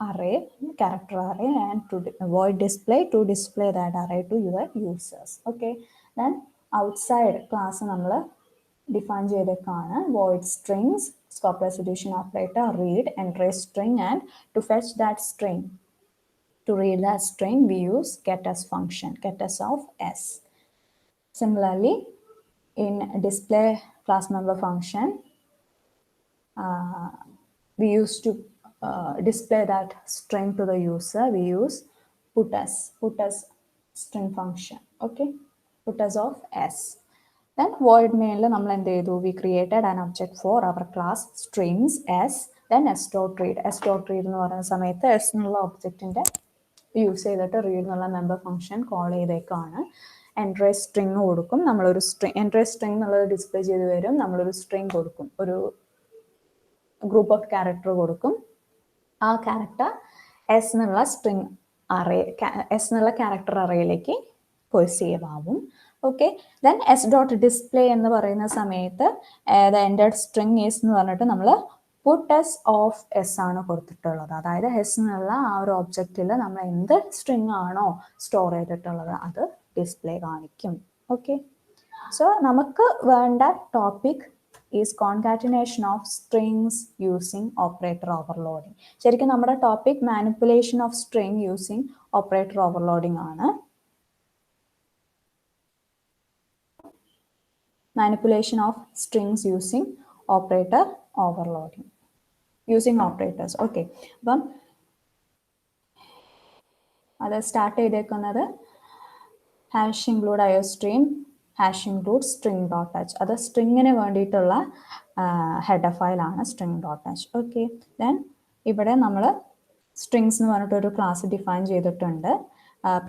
array, character array, and to void display to display that array to your users. okay, then outside class നമ്മൾ define ചെയ്തേക്കാണ് void strings, scope resolution operator, read, enter a string, and to fetch that string, to read that string, we use getS function, getS of s. similarly, in display class member function, we used to display that string to the user, we use putS string function. okay, putS of s. then void main നമ്മൾ എന്ത് ചെയ്തു, we created an object for our class strings s, then s.read. s.read എന്ന് പറയുന്ന സമയത്ത് s എന്നുള്ള ഒബ്ജക്റ്റിന്റെ use ചെയ്തിട്ട് read എന്നുള്ള മെമ്പർ ഫംഗ്ഷൻ കോൾ ചെയ്തേക്കാണ്. എൻട്രി സ്ട്രിങ് കൊടുക്കും, നമ്മളൊരു സ്ട്രിങ് എൻട്രി സ്ട്രിങ് എന്നുള്ളത് ഡിസ്പ്ലേ ചെയ്ത് വരും, നമ്മളൊരു സ്ട്രിങ് കൊടുക്കും, ഒരു ഗ്രൂപ്പ് ഓഫ് ക്യാരക്ടർ കൊടുക്കും. ആ ക്യാരക്ടർ എസ് എന്നുള്ള സ്ട്രിങ് അറേ, എസ് എന്നുള്ള ക്യാരക്ടർ അറേയിലേക്ക് പെർസീവ് ആവും. Okay, then S dot display എന്ന് പറയുന്ന സമയത്ത് ദ എൻഡഡ് സ്ട്രിങ് ഈസ് എന്ന് പറഞ്ഞിട്ട് നമ്മൾ പുട്ട് എസ് ഓഫ് എസ് ആണ് കൊടുത്തിട്ടുള്ളത്. അതായത് എസ് എന്നുള്ള ആ ഒരു ഒബ്ജക്റ്റിൽ നമ്മൾ എന്ത് സ്ട്രിങ് ആണോ സ്റ്റോർ ചെയ്തിട്ടുള്ളത് അത് ഡിസ്പ്ലേ കാണിക്കും. ഓക്കെ, സോ നമുക്ക് വേണ്ട topic is concatenation of strings using operator overloading. ശരിക്കും നമ്മുടെ topic manipulation of string using operator overloading ആണ്. manipulation of strings using operator overloading, using operators. okay, അപ്പം അത് സ്റ്റാർട്ട് ചെയ്തേക്കുന്നത് hash include iostream hash include string dot h. അത് സ്ട്രിങ്ങിന് വേണ്ടിയിട്ടുള്ള header ഫയലാണ് string dot h. Okay, then ഇവിടെ നമ്മൾ സ്ട്രിങ്സ് എന്ന് പറഞ്ഞിട്ടൊരു ക്ലാസ് ഡിഫൈൻ ചെയ്തിട്ടുണ്ട്.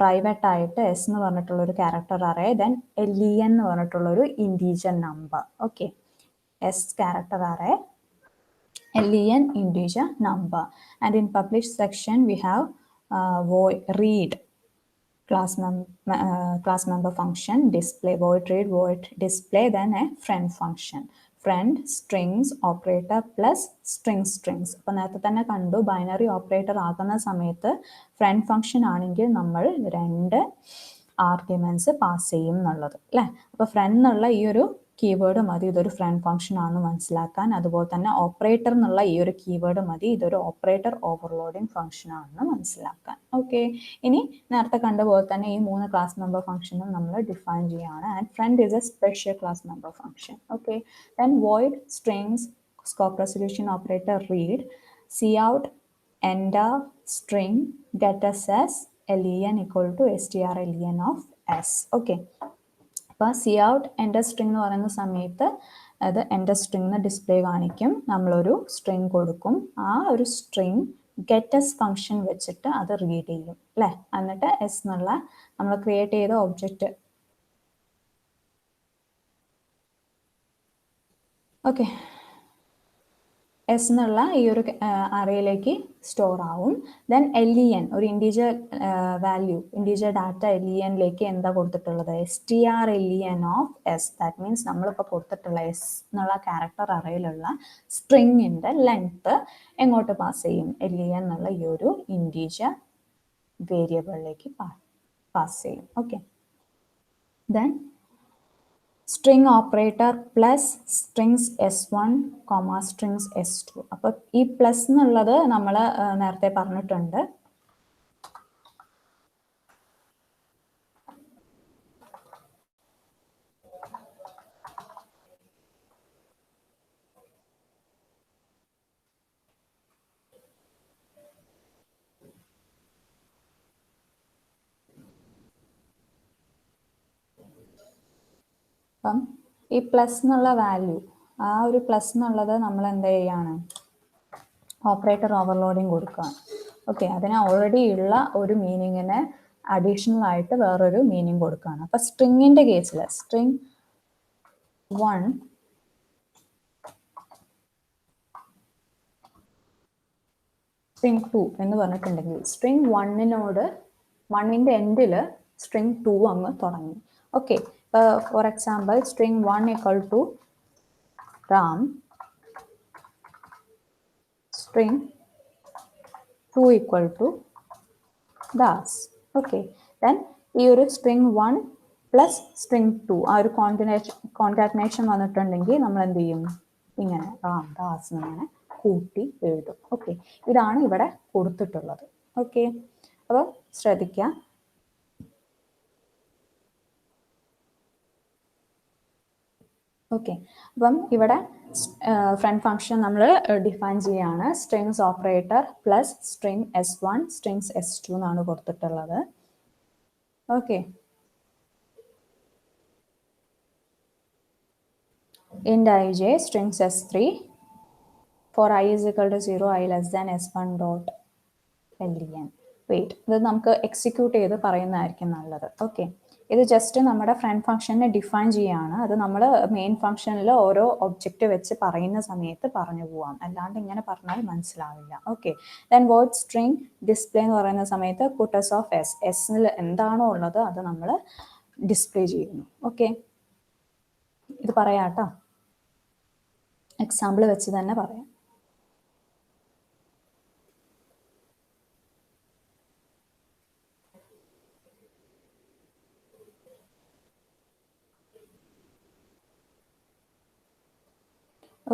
പ്രൈവറ്റ് ആയിട്ട് എസ് എന്ന് പറഞ്ഞിട്ടുള്ള ഒരു ക്യാരക്ടർ അറേ, ദെൻ len എന്ന് പറഞ്ഞിട്ടുള്ളൊരു integer number. Okay, S character array, len integer number. and in published section we have void read class member function, display, void read, void display, then a friend function, friend strings operator plus strings. അപ്പോൾ നേരത്തെ തന്നെ കണ്ടു, binary operator ആകുന്ന സമയത്ത് front function ആണെങ്കിൽ നമ്മൾ 2 arguments pass ചെയ്യും എന്നുള്ളത് അല്ലേ. അപ്പോൾ ഫ്രണ്ട് എന്നുള്ള ഈ ഒരു കീവേഡ് മതി ഇതൊരു ഫ്രണ്ട് ഫംഗ്ഷൻ ആണെന്ന് മനസ്സിലാക്കാൻ. അതുപോലെ തന്നെ ഓപ്പറേറ്റർ എന്നുള്ള ഈ ഒരു കീവേഡ് മതി ഇതൊരു ഓപ്പറേറ്റർ ഓവർലോഡിങ് ഫംഗ്ഷൻ ആണെന്ന് മനസ്സിലാക്കാൻ. ഓക്കെ, ഇനി നേരത്തെ കണ്ടുപോലെ തന്നെ ഈ 3 ക്ലാസ് മെമ്പർ ഫംഗ്ഷനും നമ്മൾ ഡിഫൈൻ ചെയ്യുകയാണ്. And friend is a special class member function. Okay, then void strings scope resolution operator read, cout enter string getS as len equal to strlen of s. okay, അപ്പോൾ C out enter string എന്ന് പറയുന്ന സമയത്ത് അത് enter string display കാണിക്കും. നമ്മളൊരു string കൊടുക്കും. ആ ഒരു സ്ട്രിങ് ഗെറ്റസ് ഫംഗ്ഷൻ വെച്ചിട്ട് അത് റീഡ് ചെയ്യും അല്ലേ. എന്നിട്ട് എസ് എന്നുള്ള നമ്മൾ ക്രിയേറ്റ് ചെയ്ത ഒബ്ജക്റ്റ് ഓക്കെ എസ് എന്നുള്ള ഈ ഒരു അറയിലേക്ക് സ്റ്റോർ ആവും. ദെൻ LEN ഒരു ഇൻറ്റീജർ വാല്യൂ, ഇൻറ്റീജർ ഡാറ്റ LENലേക്ക് എന്താ കൊടുത്തിട്ടുള്ളത്? strlen of S. That means നമ്മളിപ്പോൾ കൊടുത്തിട്ടുള്ള എസ് എന്നുള്ള ക്യാരക്ടർ അറയിലുള്ള സ്ട്രിങ്ങിൻ്റെ ലെങ്ത്ത് എങ്ങോട്ട് പാസ് ചെയ്യും? LEN എന്നുള്ള ഈ ഒരു ഇൻറ്റീജർ വേരിയബിളിലേക്ക് പാസ് ചെയ്യും. Okay, then string operator plus strings S1, strings S2. അപ്പോൾ ഈ പ്ലസ് എന്നുള്ളത് നമ്മൾ നേരത്തെ പറഞ്ഞിട്ടുണ്ട്. അപ്പം ഈ പ്ലസ് എന്നുള്ള വാല്യൂ, ആ ഒരു പ്ലസ് എന്നുള്ളത് നമ്മൾ എന്ത് ചെയ്യാണ്? ഓപ്പറേറ്റർ ഓവർലോഡിങ് കൊടുക്കുകയാണ്. ഓക്കെ, അതിന് ഓൾറെഡി ഉള്ള ഒരു മീനിങ്ങിന് അഡീഷണൽ ആയിട്ട് വേറൊരു മീനിങ് കൊടുക്കുകയാണ്. അപ്പം സ്ട്രിങ്ങിൻ്റെ കേസിൽ സ്ട്രിങ് 1 സ്ട്രിങ് 2 എന്ന് പറഞ്ഞിട്ടുണ്ടെങ്കിൽ സ്ട്രിങ് 1-നോട് 1-ൻ്റെ എൻഡിൽ സ്ട്രിങ് 2 അങ്ങ് തുടങ്ങി. Okay, for example string 1 equal to Ram, string 2 equal to Das. Okay, then ഈ ഒരു string 1 plus string 2 ആ ഒരു കോൺകാറ്റനേഷൻ വന്നിട്ടുണ്ടെങ്കിൽ നമ്മൾ എന്ത് ചെയ്യും? ഇങ്ങനെ റാം ദാസ് ഇങ്ങനെ കൂട്ടി എഴുതും. ഓക്കെ, ഇതാണ് ഇവിടെ കൊടുത്തിട്ടുള്ളത്. ഓക്കെ, അപ്പോൾ ശ്രദ്ധിക്കുക. ഓക്കെ, അപ്പം ഇവിടെ ഫ്രണ്ട് ഫംഗ്ഷൻ നമ്മൾ ഡിഫൈൻ ചെയ്യാണ്. Strings operator plus string S1 strings S2 എന്നാണ് കൊടുത്തിട്ടുള്ളത്. Okay, int ij strings S3 for I is equal to 0, I less than S1 dot len. Wait, ഇത് നമുക്ക് എക്സിക്യൂട്ട് ചെയ്ത് പറയുന്നതായിരിക്കും നല്ലത്. ഓക്കെ, ഇത് ജസ്റ്റ് നമ്മുടെ ഫ്രണ്ട് ഫംഗ്ഷനെ ഡിഫൈൻ ചെയ്യാണ്. അത് നമ്മൾ മെയിൻ ഫംഗ്ഷനിൽ ഓരോ ഒബ്ജക്റ്റ് വെച്ച് പറയുന്ന സമയത്ത് പറഞ്ഞു പോവാം, അല്ലാണ്ട് ഇങ്ങനെ പറഞ്ഞാൽ മനസ്സിലാവില്ല. Okay, then word string display എന്ന് പറയുന്ന സമയത്ത് പുട്ടസ് ഓഫ് എസ്, എസിൽ എന്താണോ ഉള്ളത് അത് നമ്മൾ ഡിസ്പ്ലേ ചെയ്യുന്നു. ഓക്കെ, ഇത് പറയാം കേട്ടോ, എക്സാമ്പിൾ വെച്ച് തന്നെ പറയാം.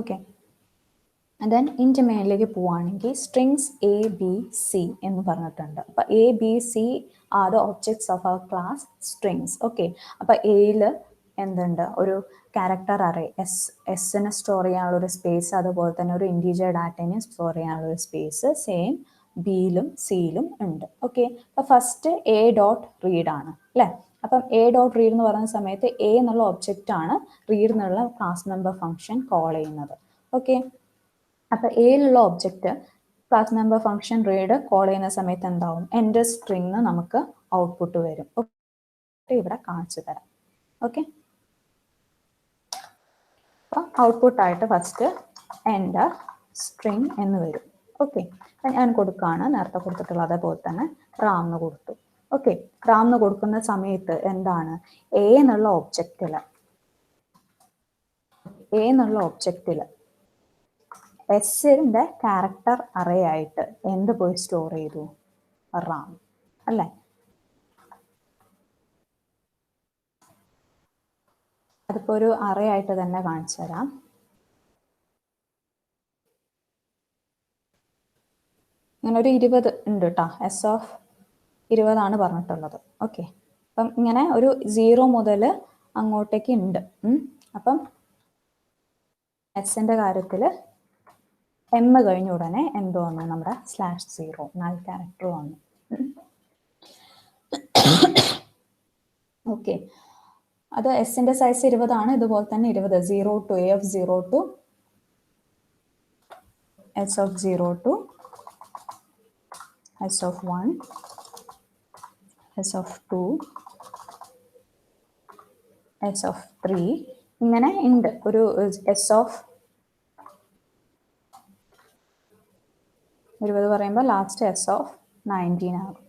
ഓക്കെ, ദെൻ ഇൻ്റെ മേളിലേക്ക് പോവുകയാണെങ്കിൽ സ്ട്രിങ്സ് ABC എന്ന് പറഞ്ഞിട്ടുണ്ട്. അപ്പോൾ ABC are the objects of our class strings. Okay, അപ്പോൾ എയിൽ എന്തുണ്ട്? ഒരു ക്യാരക്ടർ അറേ എസിനെ സ്റ്റോർ ചെയ്യാനുള്ളൊരു സ്പേസ്, അതുപോലെ തന്നെ ഒരു ഇൻറ്റീജർ ഡാറ്റനെ സ്റ്റോർ ചെയ്യാനുള്ളൊരു സ്പേസ് സെയിം ബിയിലും സിയിലും ഉണ്ട്. ഓക്കെ, അപ്പോൾ ഫസ്റ്റ് A.read ആണ് അല്ലേ. അപ്പം A.read എന്ന് പറയുന്ന സമയത്ത് A എന്നുള്ള ഒബ്ജക്റ്റ് ആണ് റീഡ് എന്നുള്ള ക്ലാസ് മെമ്പർ ഫംഗ്ഷൻ കോൾ ചെയ്യുന്നത്. ഓക്കെ, അപ്പോൾ എയിലുള്ള object class member function read call ചെയ്യുന്ന സമയത്ത് എന്താവും? എൻ്റെ സ്ട്രിങ് നമുക്ക് ഔട്ട്പുട്ട് വരും. ഓക്കെ, ഇവിടെ കാണിച്ചു തരാം. ഓക്കെ, അപ്പോൾ ഔട്ട്പുട്ടായിട്ട് ഫസ്റ്റ് എൻ്റെ സ്ട്രിങ് എന്ന് വരും. ഓക്കെ, അപ്പം ഞാൻ കൊടുക്കുകയാണ് നേരത്തെ കൊടുത്തിട്ടുള്ള അതേപോലെ തന്നെ റാം എന്ന് കൊടുത്തു. ഓക്കെ, റാം എന്ന് കൊടുക്കുന്ന സമയത്ത് എന്താണ്? എ എന്നുള്ള ഒബ്ജക്റ്റിൽ എസിൻ്റെ ക്യാരക്ടർ അറേ ആയിട്ട് എന്ത് പോയി സ്റ്റോർ ചെയ്തു? റാം അല്ലേ. അതിപ്പോൾ ഒരു അറേ ആയിട്ട് തന്നെ കാണിച്ചു തരാം. ഇങ്ങനെ ഒരു 20 ഉണ്ട് കേട്ടോ, S20 പറഞ്ഞിട്ടുള്ളത്. ഓക്കെ, അപ്പം ഇങ്ങനെ ഒരു 0 മുതൽ അങ്ങോട്ടേക്ക് ഉണ്ട്. അപ്പം എസിൻ്റെ കാര്യത്തിൽ M കഴിഞ്ഞ ഉടനെ എന്തോ വന്നു? നമ്മുടെ /0 നൾ ക്യാരക്ടർ വന്നു. ഓക്കെ, അത് എസിന്റെ സൈസ് 20 ആണ്. ഇതുപോലെ തന്നെ 20 0 to a of 0 to s of 0 to s of 1 s of 2 s of 3 ഇങ്ങനെ ഉണ്ട്. ഒരു s of 20 പറയുമ്പോൾ ലാസ്റ്റ് s of 19 ആകും.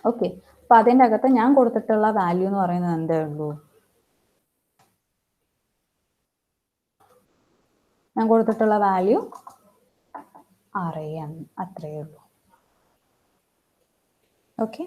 ഓക്കെ, അപ്പൊ അതിൻ്റെ അകത്ത് ഞാൻ കൊടുത്തിട്ടുള്ള വാല്യൂ എന്ന് പറയുന്നത് എന്തേ ഉള്ളൂ? ഞാൻ കൊടുത്തിട്ടുള്ള വാല്യൂ അറിയാം, അത്രയേ ഉള്ളൂ. Okay,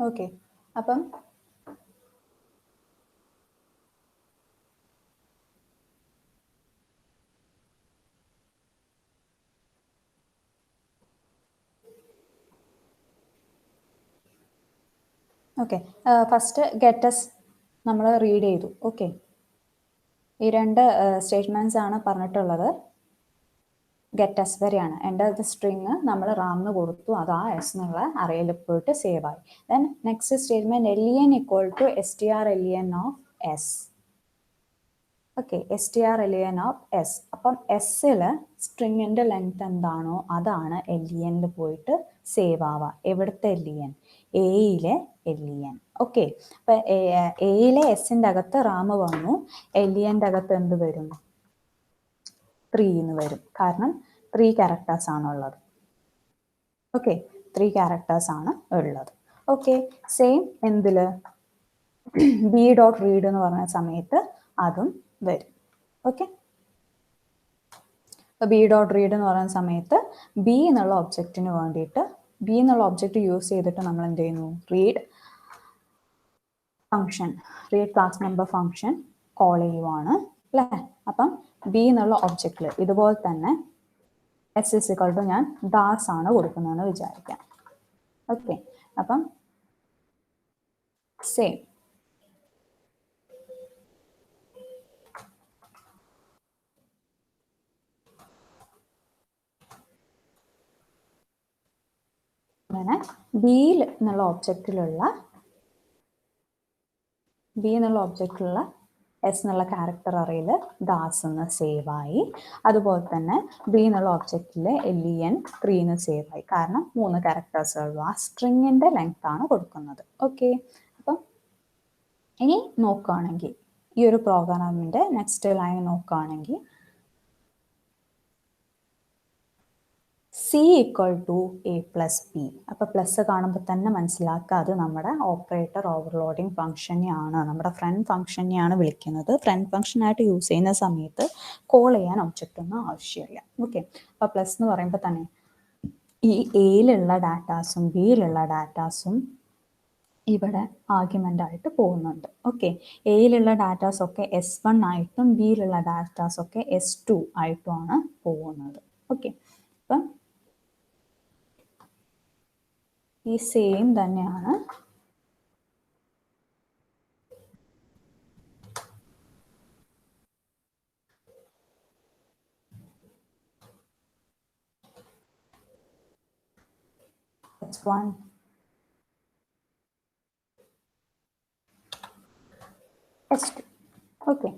okay. അപ്പം ഓക്കെ, ഫസ്റ്റ് ഗെറ്റസ് നമ്മൾ റീഡ് ചെയ്തു. ഓക്കെ, ഈ രണ്ട് സ്റ്റേറ്റ്മെന്റ്സ് ആണ് പറഞ്ഞിട്ടുള്ളത്. ഗെറ്റസ് വരെയാണ്. എൻ്റെ സ്ട്രിങ് നമ്മൾ റാംന്ന് കൊടുത്തു, അത് ആ എസ് എന്നുള്ള അറയിൽ പോയിട്ട് സേവ് ആയി. Then next statement len equal to str_len of S. Okay, str_len of s. അപ്പം എസ്സിൽ സ്ട്രിങ്ങിന്റെ ലെങ്ത് എന്താണോ അതാണ് len പോയിട്ട് സേവ് ആവുക. എവിടുത്തെ len? എയിലെ len. ഓക്കെ, അപ്പൊ എയിലെ എസിന്റെ അകത്ത് റാം വന്നു, ലിയന്റെ അകത്ത് എന്ത് വരും? 3 എന്ന് വരും. കാരണം 3 ക്യാരക്ടേഴ്സ് ആണ് ഉള്ളത്. ഓക്കെ, 3 ക്യാരക്ടേഴ്സ് ആണ് ഉള്ളത്. ഓക്കെ, സെയിം എന്തില് ബി ഡോട്ട് റീഡ് എന്ന് പറഞ്ഞ സമയത്ത് അതും വരും. ഓക്കെ, അപ്പോൾ ബി ഡോട്ട് റീഡ് എന്ന് പറയുന്ന സമയത്ത് ബി എന്നുള്ള ഒബ്ജക്റ്റിന് വേണ്ടിയിട്ട് ബി എന്നുള്ള ഒബ്ജക്റ്റ് യൂസ് ചെയ്തിട്ട് നമ്മൾ എന്ത് ചെയ്യുന്നു? Read function, read class number function call ചെയ്യുവാണ് അല്ലേ? അപ്പം ബി എന്നുള്ള ഒബ്ജക്റ്റിൽ ഇതുപോലെ തന്നെ എസ് ഇസ് ഇക്വൽ ടു ഞാൻ ദാസ് ആണ് കൊടുക്കുന്നതെന്ന് വിചാരിക്കാം. ഓക്കെ, അപ്പം സെയിം അങ്ങനെ ബിയിൽ എന്നുള്ള ഒബ്ജക്റ്റിലുള്ള എസ് എന്നുള്ള ക്യാരക്ടർ അറയിൽ ദാസ് എന്ന് സേവ് ആയി. അതുപോലെ തന്നെ ബി എന്നുള്ള ഒബ്ജക്റ്റിൽ len 3 എന്ന് സേവ് ആയി. കാരണം 3 ക്യാരക്ടേഴ്സ് ഉള്ളൂ. ആ സ്ട്രിങ്ങിന്റെ ലെങ്ത് ആണ് കൊടുക്കുന്നത്. ഓക്കെ, അപ്പം ഇനി നോക്കുകയാണെങ്കിൽ ഈ ഒരു പ്രോഗ്രാമിന്റെ നെക്സ്റ്റ് ലൈൻ നോക്കുകയാണെങ്കിൽ c equal to A plus b. അപ്പോൾ പ്ലസ് കാണുമ്പോൾ തന്നെ മനസ്സിലാക്കുക അത് നമ്മുടെ ഓപ്പറേറ്റർ ഓവർലോഡിങ് ഫംഗ്ഷനെയാണ്, നമ്മുടെ ഫ്രണ്ട് ഫംഗ്ഷനെയാണ് വിളിക്കുന്നത്. ഫ്രണ്ട് ഫംഗ്ഷനായിട്ട് യൂസ് ചെയ്യുന്ന സമയത്ത് കോൾ ചെയ്യാൻ ഒബ്ജക്റ്റ് ഒന്നും ആവശ്യമില്ല. ഓക്കെ, അപ്പോൾ പ്ലസ് എന്ന് പറയുമ്പോൾ തന്നെ ഈ എയിലുള്ള ഡാറ്റാസും ബിയിലുള്ള ഡാറ്റാസും ഇവിടെ ആർഗ്യുമെൻ്റ് ആയിട്ട് പോകുന്നുണ്ട്. ഓക്കെ, എയിലുള്ള ഡാറ്റാസ് ഒക്കെ S1 ആയിട്ടും ബിയിലുള്ള ഡാറ്റാസ് ഒക്കെ S2 ആയിട്ടുമാണ് പോകുന്നത്. ഓക്കെ, അപ്പം ഈ സെയിം തന്നെയാണ് S1 S2. ഓക്കെ,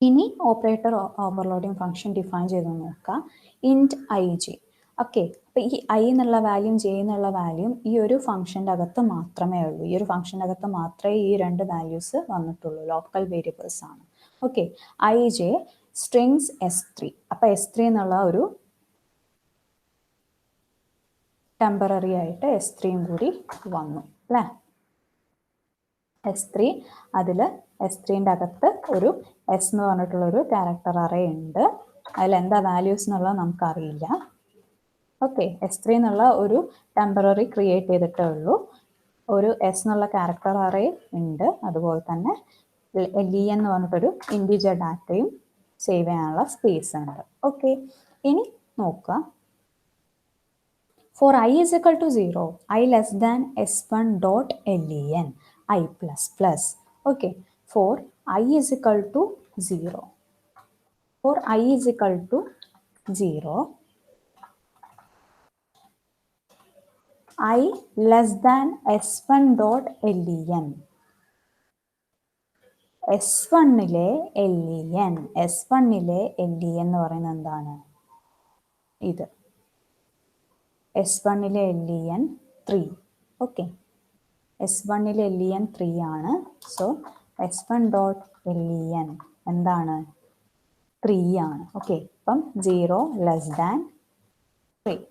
ഇനി ഓപ്പറേറ്റർ ഓവർലോഡിങ് ഫംഗ്ഷൻ ഡിഫൈൻ ചെയ്ത് നോക്കാം. ഇൻറ്റ് ij. ഓക്കെ, അപ്പോൾ ഈ ഐ എന്നുള്ള വാല്യൂം ജെ എന്നുള്ള വാല്യൂം ഈ ഒരു ഫംഗ്ഷൻ്റെ അകത്ത് മാത്രമേ ഉള്ളൂ. ഈ ഒരു ഫംഗ്ഷൻ്റെ അകത്ത് മാത്രമേ ഈ രണ്ട് വാല്യൂസ് വന്നിട്ടുള്ളൂ. ലോക്കൽ വേരിയബിൾസ് ആണ്. Okay, ij strings S3. അപ്പോൾ S3 എന്നുള്ള ഒരു ടെമ്പററി ആയിട്ട് S3യും കൂടി വന്നു അല്ലേ? S3 അതിൽ S3ൻ്റെ അകത്ത് ഒരു എസ് എന്ന് പറഞ്ഞിട്ടുള്ളൊരു ക്യാരക്ടർ അറേ ഉണ്ട്. അതിൽ എന്താ വാല്യൂസ് എന്നുള്ളത് നമുക്കറിയില്ല. ഓക്കെ, S3 എന്നുള്ള ഒരു ടെമ്പററി ക്രിയേറ്റ് ചെയ്തിട്ടേ ഉള്ളൂ. ഒരു എസ് എന്നുള്ള ക്യാരക്ടർ അറേ ഉണ്ട്. അതുപോലെ തന്നെ LEN എന്ന് പറഞ്ഞിട്ടൊരു ഇൻഡിജർ ഡാറ്റയും സേവ് ചെയ്യാനുള്ള സ്പേസ് ഉണ്ട്. ഓക്കെ, ഇനി നോക്കുക. For I is equal to 0, I less than S1 dot LEN, I plus plus. Okay, for I is equal to 0. For I is equal to 0, I less than S1 dot LEN. S1-ലെ LEN, S1-ലെ LEN എന്ന് പറയുന്നത് എന്താണ്? ഇത് S1-ലെ LEN 3. Okay, S1-ലെ LEN 3 ആണ്. So S1 dot LEN എന്താണ്? 3 ആണ്. Okay, അപ്പം 0 less than 3.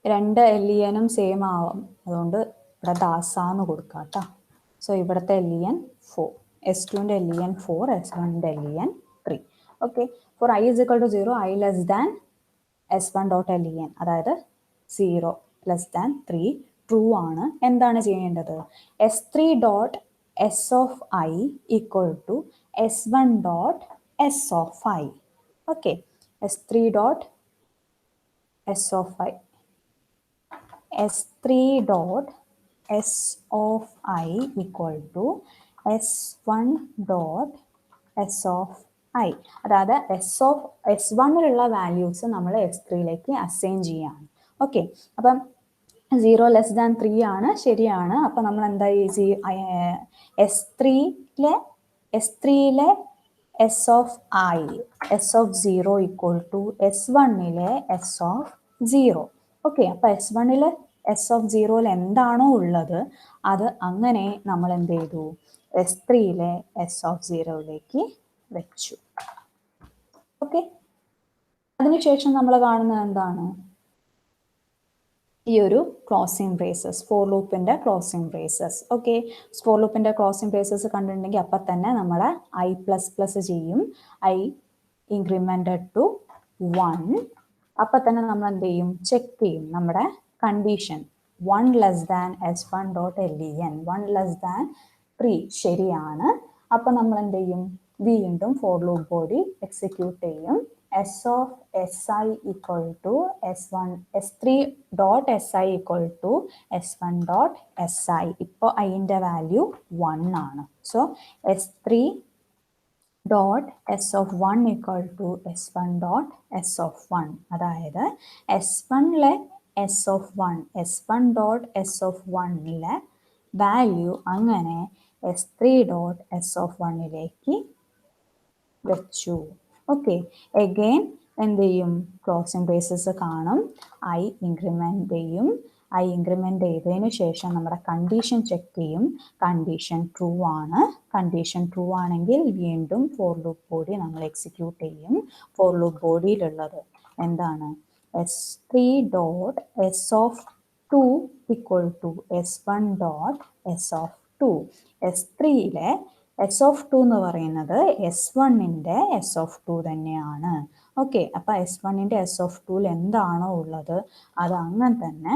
രണ്ട് LENും same ആവും, അതുകൊണ്ട് ഇവിടെ ദാസാന്ന് കൊടുക്കാം കേട്ടോ. സോ ഇവിടുത്തെ LEN 4, S2ൻ്റെ LEN 4, S1ൻ്റെ LEN 3. ഓക്കെ, for I is equal to 0, I less than S1 dot LEN, അതായത് 0 ലെസ് ദാൻ 3 ട്രൂ ആണ്. എന്താണ് ചെയ്യേണ്ടത്? S3 dot S of I equal to S1 dot S of I. Okay, S3 dot S of I, S3 dot S of I equal to S1 dot S of I. അതായത് S1-ലുള്ള values നമ്മൾ S3-ലേക്ക് assign ചെയ്യാണ്. Okay, അപ്പം 0 less than 3 ആണ്, ശരിയാണ്. അപ്പം നമ്മൾ എന്താ S3-ലെ S of I, S of 0 equal to S1-ലെ എസ് ഓഫ് 0. ഓക്കെ, അപ്പം S1-ലെ എസ് ഓഫ് 0-ൽ എന്താണോ ഉള്ളത് അത് അങ്ങനെ നമ്മൾ എന്ത് ചെയ്തു? S3-ലെ എസ് ഓഫ് 0-ലേക്ക് വെച്ചു. ഓക്കെ, അതിനുശേഷം നമ്മൾ കാണുന്നത് എന്താണ്? ഈ ഒരു ക്ലോസിംഗ് ബ്രേസസ്, ഫോർ ലൂപ്പിൻ്റെ ക്ലോസിംഗ് ബ്രേസസ്. ഓക്കെ, ഫോർ ലൂപ്പിൻ്റെ ക്ലോസിംഗ് ബ്രേസസ് കണ്ടിട്ടുണ്ടെങ്കിൽ അപ്പം തന്നെ നമ്മൾ I പ്ലസ് പ്ലസ് ചെയ്യും, I ഇൻക്രിമെൻറ്റഡ് ടു 1. അപ്പം തന്നെ നമ്മൾ എന്ത് ചെയ്യും? ചെക്ക് ചെയ്യും നമ്മുടെ condition 1 less than S1 dot LEN, 1 less than 3 ശരിയാണ്. അപ്പം നമ്മൾ എന്ത് ചെയ്യും? വീണ്ടും ഫോർ ലൂപ്പ് ബോഡി എക്സിക്യൂട്ട് ചെയ്യും. S of Si equal to S1, S3 dot Si equal to S1 dot Si. ഇപ്പോൾ അതിൻ്റെ വാല്യൂ 1 ആണ്. So S3 dot S of 1 equal to S1 dot S of 1. അതായത് S1-ലെ S of 1, S1 dot S of 1-ലെ value അങ്ങനെ S3 dot S of 1-ലേക്ക് വെച്ചു. Okay, again എന്ത് ചെയ്യും? ക്ലോസിംഗ് ബ്രേസസ് കാണും, I ഇൻക്രിമെൻറ്റ് ചെയ്യും. I ഇൻക്രിമെൻറ്റ് ചെയ്തതിന് ശേഷം നമ്മുടെ കണ്ടീഷൻ ചെക്ക് ചെയ്യും. കണ്ടീഷൻ ട്രൂ ആണ്. കണ്ടീഷൻ ട്രൂ ആണെങ്കിൽ വീണ്ടും ഫോർ ലൂപ്പ് ബോഡി നമ്മൾ എക്സിക്യൂട്ട് ചെയ്യും. ഫോർ ലൂപ്പ് ബോഡിയിലുള്ളത് എന്താണ്? S3 dot S of 2 equal to S1 dot S of 2. S3-ലെ എസ് ഓഫ് 2 എന്ന് പറയുന്നത് S1-ൻ്റെ എസ് ഓഫ് 2 തന്നെയാണ്. ഓക്കെ, അപ്പം S1-ൻ്റെ എസ് ഓഫ് 2-ൽ എന്താണോ ഉള്ളത് അത് അങ്ങനെ തന്നെ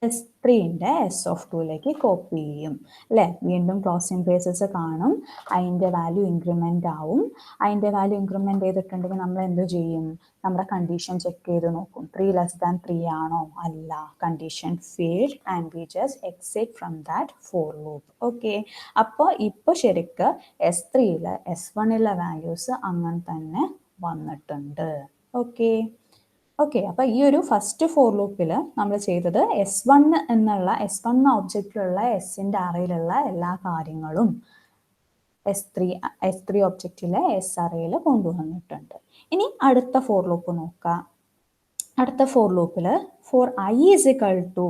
S3-ൻ്റെ എസ് ഓഫ് 2-ലേക്ക് കോപ്പി ചെയ്യും അല്ലേ. വീണ്ടും ക്ലോസിംഗ് ബ്രേസസ് കാണും, അതിൻ്റെ വാല്യൂ ഇൻക്രിമെൻ്റ് ആവും. അതിൻ്റെ വാല്യൂ ഇൻക്രിമെൻ്റ് ചെയ്തിട്ടുണ്ടെങ്കിൽ നമ്മൾ എന്ത് ചെയ്യും? നമ്മുടെ കണ്ടീഷൻ ചെക്ക് ചെയ്ത് നോക്കും. 3 ലെസ് ദാൻ 3 ആണോ? അല്ല, condition failed and we just exit from that for loop. Okay, അപ്പോൾ ഇപ്പോൾ ശരിക്ക് S3-ലെ S1-ലെ വാല്യൂസ് അങ്ങനെ തന്നെ വന്നിട്ടുണ്ട്. ഓക്കെ, അപ്പോൾ ഈ ഒരു ഫസ്റ്റ് ഫോർ ലൂപ്പിൽ നമ്മൾ ചെയ്തത് S1 എന്നുള്ള S1 ഒബ്ജക്റ്റിലുള്ള എസിൻ്റെ അറയിലുള്ള എല്ലാ കാര്യങ്ങളും S3 ഒബ്ജക്റ്റിലെ എസ് അറയിൽ കൊണ്ടുവന്നിട്ടുണ്ട്. ഇനി അടുത്ത ഫോർ ലൂപ്പ് നോക്കാം. അടുത്ത ഫോർ ലൂപ്പിൽ four I is equal to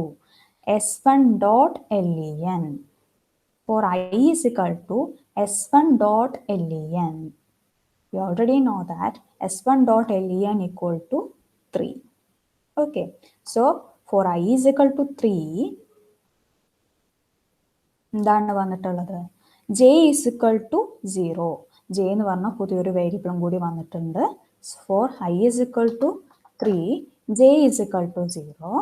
S1 dot LEN, for I is equal to S1 dot LEN, you already know that S1 dot LEN equal to 3. Okay, so for I is equal to 3 എന്താണ് വന്നിട്ടുള്ളത്? J is equal to 0. J എന്ന് പറഞ്ഞാൽ പുതിയൊരു വേരിയബിളും കൂടി വന്നിട്ടുണ്ട്. For I is equal to 3, J is equal to 0.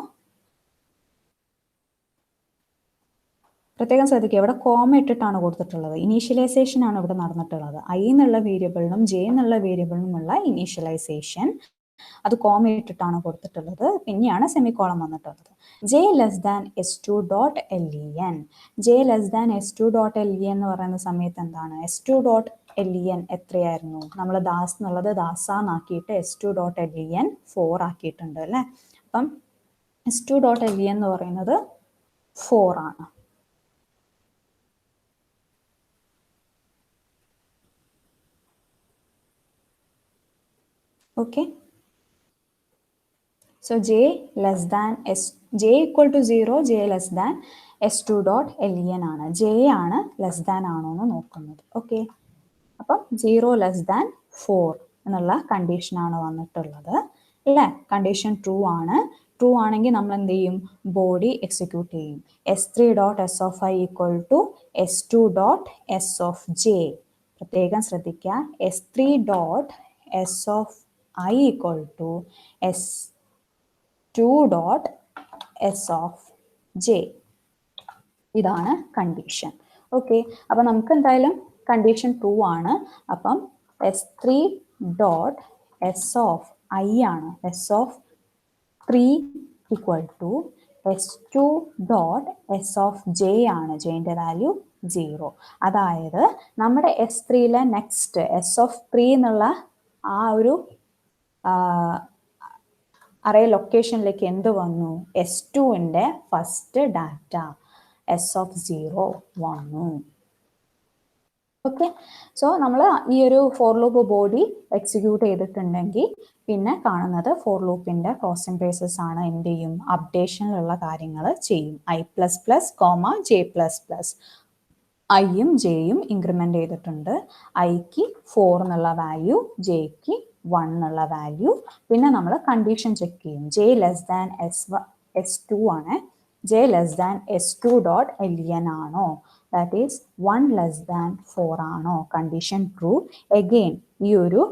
പ്രത്യേകം ശ്രദ്ധിക്കുക, ഇവിടെ കോമ ഇട്ടിട്ടാണ് കൊടുത്തിട്ടുള്ളത്. ഇനീഷ്യലൈസേഷൻ ആണ് ഇവിടെ നടന്നിട്ടുള്ളത്. ഐ എന്നുള്ള വേരിയബിളിനും ജെ എന്നുള്ള വേരിയബിളിനുമുള്ള ഇനീഷ്യലൈസേഷൻ അത് കോമ ഇട്ടിട്ടാണ് കൊടുത്തിട്ടുള്ളത്. പിന്നെയാണ് സെമിക്കോളം വന്നിട്ടുള്ളത്. J less than S2 dot LEN. J less than S2 dot LEN എന്ന് പറയുന്ന സമയത്ത് എന്താണ്? S2 ഡോട്ട് LEN എത്രയായിരുന്നു? നമ്മൾ ദാസ് എന്നുള്ളത് ദാസാന്നാക്കിയിട്ട് S2 ഡോട്ട് LEN 4 ആക്കിയിട്ടുണ്ട് അല്ലേ? അപ്പം S2 ഡോട്ട് LEN എന്ന് പറയുന്നത് 4 ആണ്. Okay. So J less than J equal to 0, J less than S2 dot LEN ആണ്. J ആണ് ലെസ് ദാൻ ആണോ എന്ന് നോക്കുന്നത്. ഓക്കെ, അപ്പം 0 ലെസ് ദാൻ 4 എന്നുള്ള കണ്ടീഷനാണ് വന്നിട്ടുള്ളത് അല്ലേ? കണ്ടീഷൻ ട്രൂ ആണ്. ട്രൂ ആണെങ്കിൽ നമ്മൾ എന്ത് ചെയ്യും? ബോഡി എക്സിക്യൂട്ട് ചെയ്യും. S3 dot S of I equal to S2 dot S of J. പ്രത്യേകം ശ്രദ്ധിക്കുക, S3 dot S of I equal to S2 dot S of J. ഇതാണ് കണ്ടീഷൻ. ഓക്കെ, അപ്പം നമുക്ക് എന്തായാലും കണ്ടീഷൻ ട്രൂ ആണ്. അപ്പം S3 dot S of I ആണ്. S of 3 equal to S2 dot S of J ആണ്. ജെയിൻ്റെ വാല്യൂ 0. അതായത് നമ്മുടെ S3യിലെ നെക്സ്റ്റ് S of 3 എന്നുള്ള ആ ഒരു അറേ ലൊക്കേഷനിലേക്ക് എന്ത് വന്നു? S2ൻ്റെ ഫസ്റ്റ് ഡാറ്റ S of 0 വന്നു. ഓക്കെ, സോ നമ്മൾ ഈ ഒരു ഫോർ ലൂപ്പ് ബോഡി എക്സിക്യൂട്ട് ചെയ്തിട്ടുണ്ടെങ്കിൽ പിന്നെ കാണുന്നത് ഫോർ ലൂപ്പിൻ്റെ ക്രോസിംഗ് ബ്രേസസ് ആണ്. എന്ത് ചെയ്യും? അപ്ഡേഷനിലുള്ള കാര്യങ്ങൾ ചെയ്യും. I++, J++. ഐയും ജെയും ഇൻക്രിമെൻ്റ് ചെയ്തിട്ടുണ്ട്. ഐക്ക് 4 എന്നുള്ള വാല്യൂ, ജെക്ക് 1 എന്നുള്ള വാല്യൂ. പിന്നെ നമ്മൾ കണ്ടീഷൻ ചെക്ക് ചെയ്യും. ജെ ലെസ് ദാൻ S2 ആണ്. J less than S2 dot LEN ആണോ? ദാറ്റ് ഈസ് 1 ലെസ് ദാൻ 4 ആണോ? Condition true. എഗെയിൻ ഈ ഒരു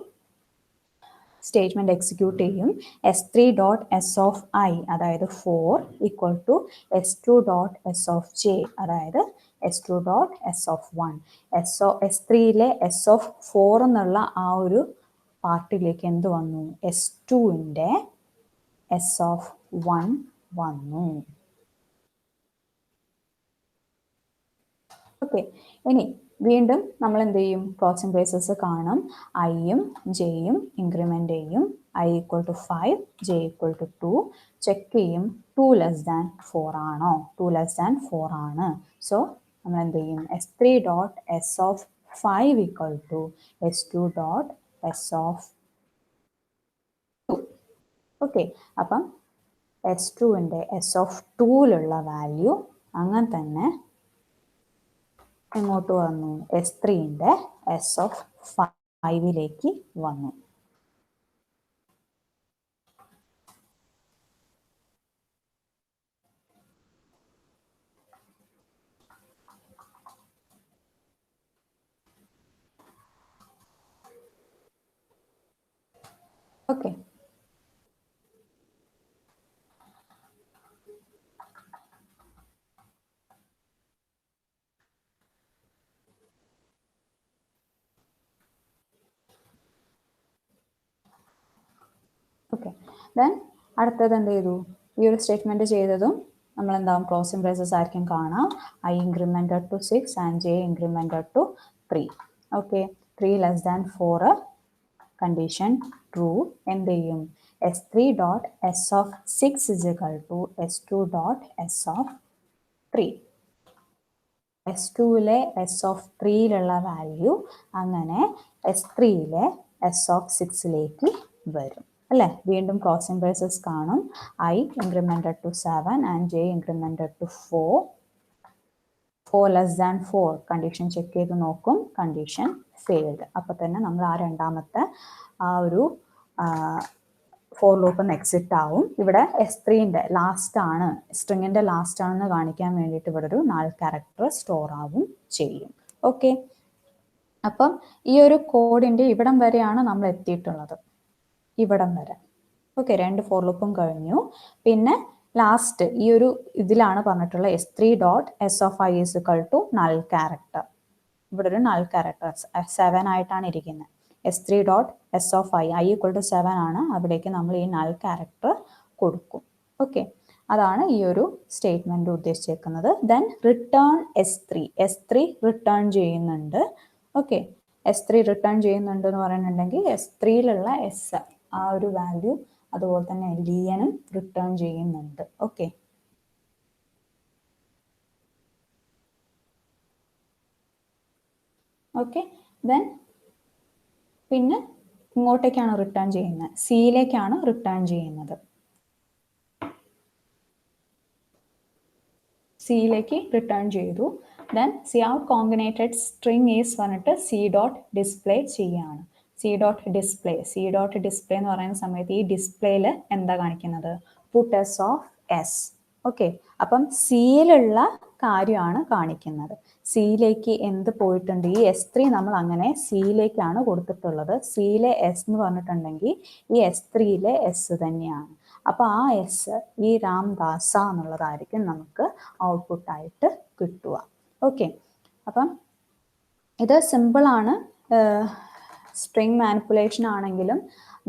സ്റ്റേറ്റ്മെന്റ് എക്സിക്യൂട്ട് ചെയ്യും. S3 dot S of I അതായത് 4 equal to S2 dot S of J അതായത് S2 dot S of 1. S3യിലെ S of 4 എന്നുള്ള ആ ഒരു പാർട്ടിലേക്ക് എന്ത് വന്നു? S2ൻ്റെ S of 1 വന്നു. ഓക്കെ, ഇനി വീണ്ടും നമ്മൾ എന്ത് ചെയ്യും? ക്രോസിംഗ് ബ്രേസസ് കാണും. ഐയും ജെയും ഇൻക്രിമെൻ്റ് ചെയ്യും. I equal to 5, J equal to 2. Check ചെയ്യും 2 ലെസ് ദാൻ 4 ആണോ? 2 ലെസ് ദാൻ 4 ആണ്. സോ നമ്മൾ എന്ത് ചെയ്യും? S3 dot S of 5 equal to S2 dot S of 2. ഓക്കെ, അപ്പം S2ൻ്റെ S of 2ലുള്ള വാല്യൂ അങ്ങനെ തന്നെ എങ്ങോട്ട് വന്നു? S3ൻ്റെ S of 5ലേക്ക് വന്നു. ഓക്കെ, ഓക്കെ, ദെൻ അടുത്തത് എന്ത് ചെയ്തു? ഈ ഒരു സ്റ്റേറ്റ്മെൻറ്റ് ചെയ്തതും നമ്മൾ എന്താവും? ക്രോസിംഗ് ബ്രേസസ് ആയിരിക്കും കാണാം. I incremented to 6 and J incremented to 3. Okay, 3 less than 4 condition true. എന്ത് ചെയ്യും? S3 dot S of 6 is equal to S2 dot S of 3. S2ലെ S of 3യിലുള്ള വാല്യൂ അങ്ങനെ S3യിലെ S of 6ലേക്ക് വരും അല്ലേ? വീണ്ടും ക്രോസിംഗ് ബ്രേസസ് കാണും. I incremented to 7 and J incremented to 4. 4 less than 4 condition check ചെയ്ത് നോക്കും. Condition failed. അപ്പോൾ തന്നെ നമ്മൾ ആ രണ്ടാമത്തെ ആ ഒരു ഫോർ ലൂപ്പ് എന്ന് എക്സിറ്റ് ആവും. ഇവിടെ S3ന്റെ ലാസ്റ്റ് ആണ്, സ്ട്രിങ്ങിന്റെ ലാസ്റ്റ് ആണെന്ന് കാണിക്കാൻ വേണ്ടിയിട്ട് ഇവിടെ ഒരു നൾ ക്യാരക്ടർ സ്റ്റോർ ആവും ചെയ്യും. ഓക്കെ, അപ്പം ഈ ഒരു കോഡിന്റെ ഇവിടം വരെയാണ് നമ്മൾ എത്തിയിട്ടുള്ളത്, ഇവിടം വരെ. ഓക്കെ, 2 ഫോർ ലൂപ്പും കഴിഞ്ഞു. പിന്നെ ലാസ്റ്റ് ഈ ഒരു ഇതിലാണ് പറഞ്ഞിട്ടുള്ള S3 dot S of I is equal to null character. ഇവിടെ ഒരു നൾ ക്യാരക്ടർ 7 ആയിട്ടാണ് ഇരിക്കുന്നത്. S3 dot S of I equal to 7 ആണ്, അവിടേക്ക് നമ്മൾ ഈ നൾ ക്യാരക്ടർ കൊടുക്കും. ഓക്കെ, അതാണ് ഈ ഒരു സ്റ്റേറ്റ്മെന്റ് ഉദ്ദേശിച്ചേക്കുന്നത്. ദെൻ റിട്ടേൺ S3 റിട്ടേൺ ചെയ്യുന്നുണ്ട്. ഓക്കെ, S3 റിട്ടേൺ ചെയ്യുന്നുണ്ട് എന്ന് പറയുന്നുണ്ടെങ്കിൽ S3യിലുള്ള എസ് ആ ഒരു വാല്യൂ അതുപോലെ തന്നെ ലിയനും റിട്ടേൺ ചെയ്യുന്നുണ്ട്. ഓക്കെ, ഓക്കെ, ദെൻ പിന്നെ ഇങ്ങോട്ടേക്കാണ് റിട്ടേൺ ചെയ്യുന്നത്, സിയിലേക്കാണ് റിട്ടേൺ ചെയ്യുന്നത്. സിയിലേക്ക് റിട്ടേൺ ചെയ്തു. Then C out concatenated string is പറഞ്ഞിട്ട് സി ഡോട്ട് ഡിസ്പ്ലേ ചെയ്യാണ്. സി ഡോട്ട് ഡിസ്പ്ലേ എന്ന് പറയുന്ന സമയത്ത് ഈ ഡിസ്പ്ലേയിൽ എന്താ കാണിക്കുന്നത്? Put S of S. Okay, അപ്പം സിയിലുള്ള കാര്യമാണ് കാണിക്കുന്നത്. സിയിലേക്ക് എന്ത് പോയിട്ടുണ്ട്? ഈ S3 നമ്മൾ അങ്ങനെ സിയിലേക്കാണ് കൊടുത്തിട്ടുള്ളത്. സിയിലെ എസ് എന്ന് പറഞ്ഞിട്ടുണ്ടെങ്കിൽ ഈ S3യിലെ എസ് തന്നെയാണ്. അപ്പോൾ ആ എസ് ഈ രാംദാസ എന്നുള്ളതായിരിക്കും നമുക്ക് ഔട്ട്പുട്ടായിട്ട് കിട്ടുക. ഓക്കെ, അപ്പം ഇത് സിമ്പിളാണ്. സ്ട്രിങ് മാനിപ്പുലേഷൻ ആണെങ്കിലും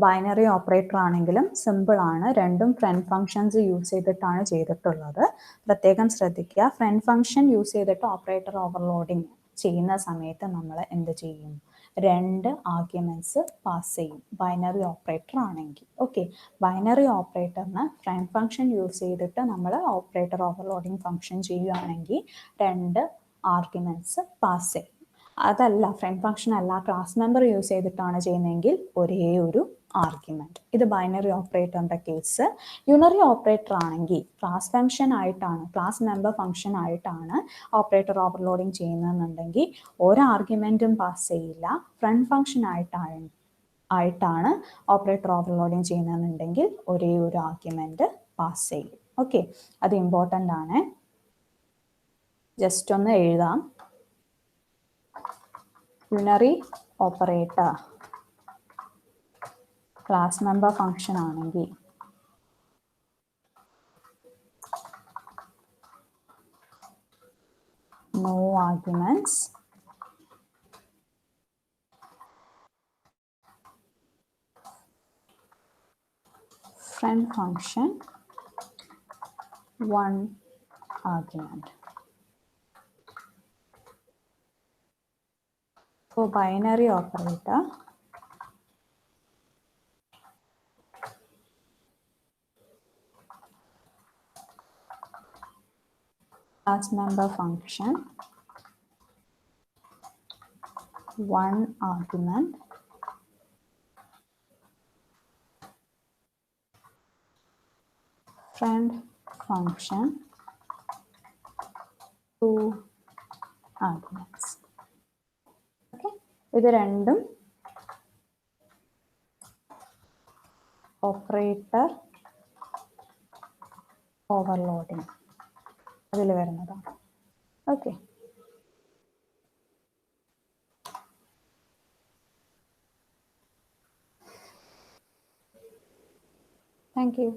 ബൈനറി ഓപ്പറേറ്റർ ആണെങ്കിലും സിമ്പിൾ ആണ്. രണ്ടും ഫ്രണ്ട് ഫങ്ഷൻസ് യൂസ് ചെയ്തിട്ടാണ് ചെയ്തിട്ടുള്ളത്. പ്രത്യേകം ശ്രദ്ധിക്കുക, ഫ്രണ്ട് ഫങ്ഷൻ യൂസ് ചെയ്തിട്ട് ഓപ്പറേറ്റർ ഓവർലോഡിങ് ചെയ്യുന്ന സമയത്ത് നമ്മൾ എന്ത് ചെയ്യും? 2 ആർഗ്യുമെന്റ്സ് പാസ് ചെയ്യും, ബൈനറി ഓപ്പറേറ്റർ ആണെങ്കിൽ. ഓക്കെ, ബൈനറി ഓപ്പറേറ്ററിന് ഫ്രണ്ട് ഫങ്ഷൻ യൂസ് ചെയ്തിട്ട് നമ്മൾ ഓപ്പറേറ്റർ ഓവർലോഡിങ് ഫങ്ഷൻ ചെയ്യുകയാണെങ്കിൽ 2 ആർഗ്യുമെന്റ്സ് പാസ് ചെയ്യും. അതല്ല, ഫ്രണ്ട് ഫങ്ഷൻ അല്ല, ക്ലാസ് മെമ്പർ യൂസ് ചെയ്തിട്ടാണ് ചെയ്യുന്നതെങ്കിൽ ഒരേ ഒരു ആർഗ്യുമെന്റ്. ഇത് ബൈനറി ഓപ്പറേറ്ററിന്റെ കേസ്. യൂണറി ഓപ്പറേറ്റർ ആണെങ്കിൽ ക്ലാസ് ഫംഗ്ഷൻ ആയിട്ടാണ്, ക്ലാസ് മെമ്പർ ഫംഗ്ഷൻ ആയിട്ടാണ് ഓപ്പറേറ്റർ ഓവർലോഡിങ് ചെയ്യുന്നതെന്നുണ്ടെങ്കിൽ ഒരു ആർഗ്യുമെന്റും പാസ് ചെയ്യില്ല. ഫ്രണ്ട് ഫംഗ്ഷൻ ആയിട്ടാണ് ഓപ്പറേറ്റർ ഓവർലോഡിങ് ചെയ്യുന്നതെന്നുണ്ടെങ്കിൽ ഒരേ ഒരു ആർഗ്യുമെന്റ് പാസ് ചെയ്യും. ഓക്കെ, അത് ഇമ്പോർട്ടൻ്റ് ആണ്. ജസ്റ്റ് ഒന്ന് എഴുതാം. Unary operator class member function ആണെങ്കിൽ no arguments, friend function 1 argument. For binary operator, class member function 1 argument, friend function 2 arguments. Okay, ഇത് രണ്ടും ഓപ്പറേറ്റർ ഓവർലോഡിങ് അതിൽ വരുന്നതാണ്. Okay, thank you.